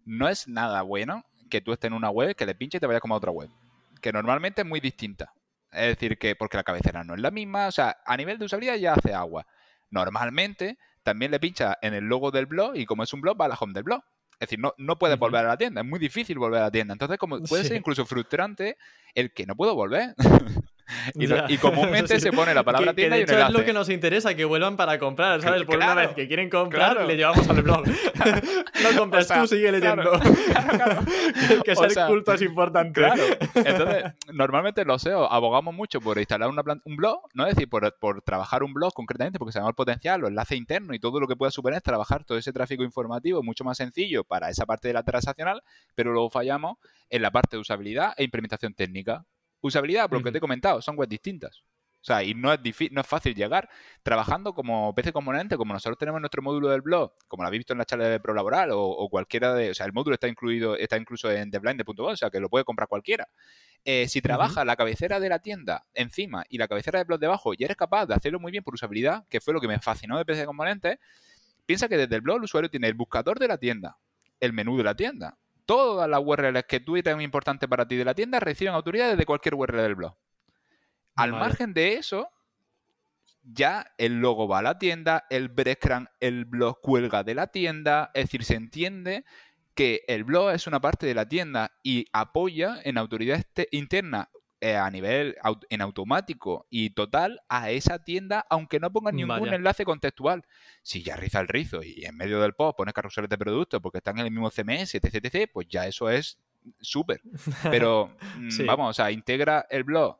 no es nada bueno que tú estés en una web, que le pinches y te vayas como a otra web, que normalmente es muy distinta. Es decir, que porque la cabecera no es la misma, o sea, a nivel de usabilidad ya hace agua. Normalmente también le pinchas en el logo del blog y como es un blog va a la home del blog. Es decir, no puedes volver a la tienda, es muy difícil volver a la tienda. Entonces, como puede ser Sí. incluso frustrante el que no puedo volver. Ya. Y comúnmente Sí. se pone la palabra Que tienda de y un hecho es lo enlace. que nos interesa, que vuelvan para comprar, ¿sabes? Por una Claro, vez que quieren comprar, claro. le llevamos al blog. No compras O sea, tú, sigue leyendo. claro. Que O ser sea, culto es importante. Claro. Entonces, normalmente los SEO abogamos mucho por instalar un blog, no es decir, por trabajar un blog concretamente, porque sabemos el potencial, los enlaces internos y todo lo que pueda suponer trabajar todo ese tráfico informativo mucho más sencillo para esa parte de la transaccional, pero luego fallamos en la parte de usabilidad e implementación técnica. Usabilidad, por lo que te he comentado, son webs distintas. sea, y no es fácil llegar. Trabajando como PC componente, como nosotros tenemos nuestro módulo del blog, como lo habéis visto en la charla de Pro Laboral, o cualquiera de... O sea, el módulo está incluso en theblind.com, o sea, que lo puede comprar cualquiera. Si trabajas la cabecera de la tienda encima y la cabecera del blog debajo y eres capaz de hacerlo muy bien por usabilidad, que fue lo que me fascinó de PC componentes, piensa que desde el blog el usuario tiene el buscador de la tienda, el menú de la tienda. Todas las URLs que tú eres importantes para ti de la tienda reciben autoridad desde cualquier URL del blog. Al margen de eso, ya el logo va a la tienda, el breadcrumb, el blog cuelga de la tienda, es decir, se entiende que el blog es una parte de la tienda y apoya en autoridad interna a nivel en automático y total a esa tienda, aunque no pongas ningún enlace contextual. Si ya riza el rizo y en medio del post pones carruseles de productos porque están en el mismo CMS, etc., pues ya eso es súper. Pero vamos, o sea, integra el blog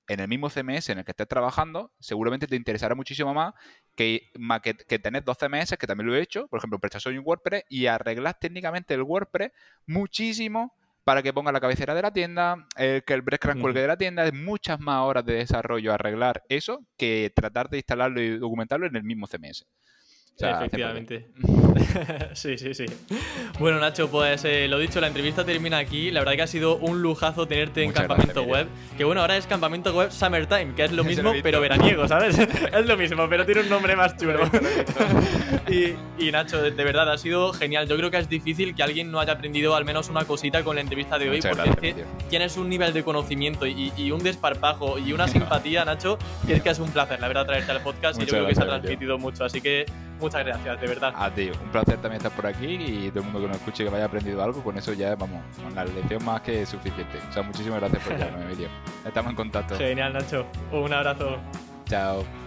en el mismo CMS en el que estés trabajando, seguramente te interesará muchísimo más que tener dos CMS, que también lo he hecho, por ejemplo, PrestaShop y WordPress, y arreglar técnicamente el WordPress muchísimo para que ponga la cabecera de la tienda, que el breadcrumb cuelgue de la tienda. Es muchas más horas de desarrollo arreglar eso que tratar de instalarlo y documentarlo en el mismo CMS. O sea, efectivamente. Sí. Bueno, Nacho, pues lo dicho, la entrevista termina aquí. La verdad que ha sido un lujazo tenerte en Campamento Web. Que bueno, ahora es Campamento Web Summertime, que es lo mismo, pero veraniego, ¿sabes? Es lo mismo, pero tiene un nombre más chulo. Y Nacho, de verdad, ha sido genial. Yo creo que es difícil que alguien no haya aprendido al menos una cosita con la entrevista de hoy, porque es que tienes un nivel de conocimiento y un desparpajo y una simpatía, Nacho, que es un placer, la verdad, traerte al podcast. Y yo creo que se ha transmitido mucho, así que muchas gracias, de verdad. A ti, un placer también estar por aquí y todo el mundo que nos escuche que me haya aprendido algo, con eso ya, vamos, con la lección más que suficiente. O sea, muchísimas gracias por llamarme, Emilio. Estamos en contacto. Genial, Nacho. Un abrazo. Chao.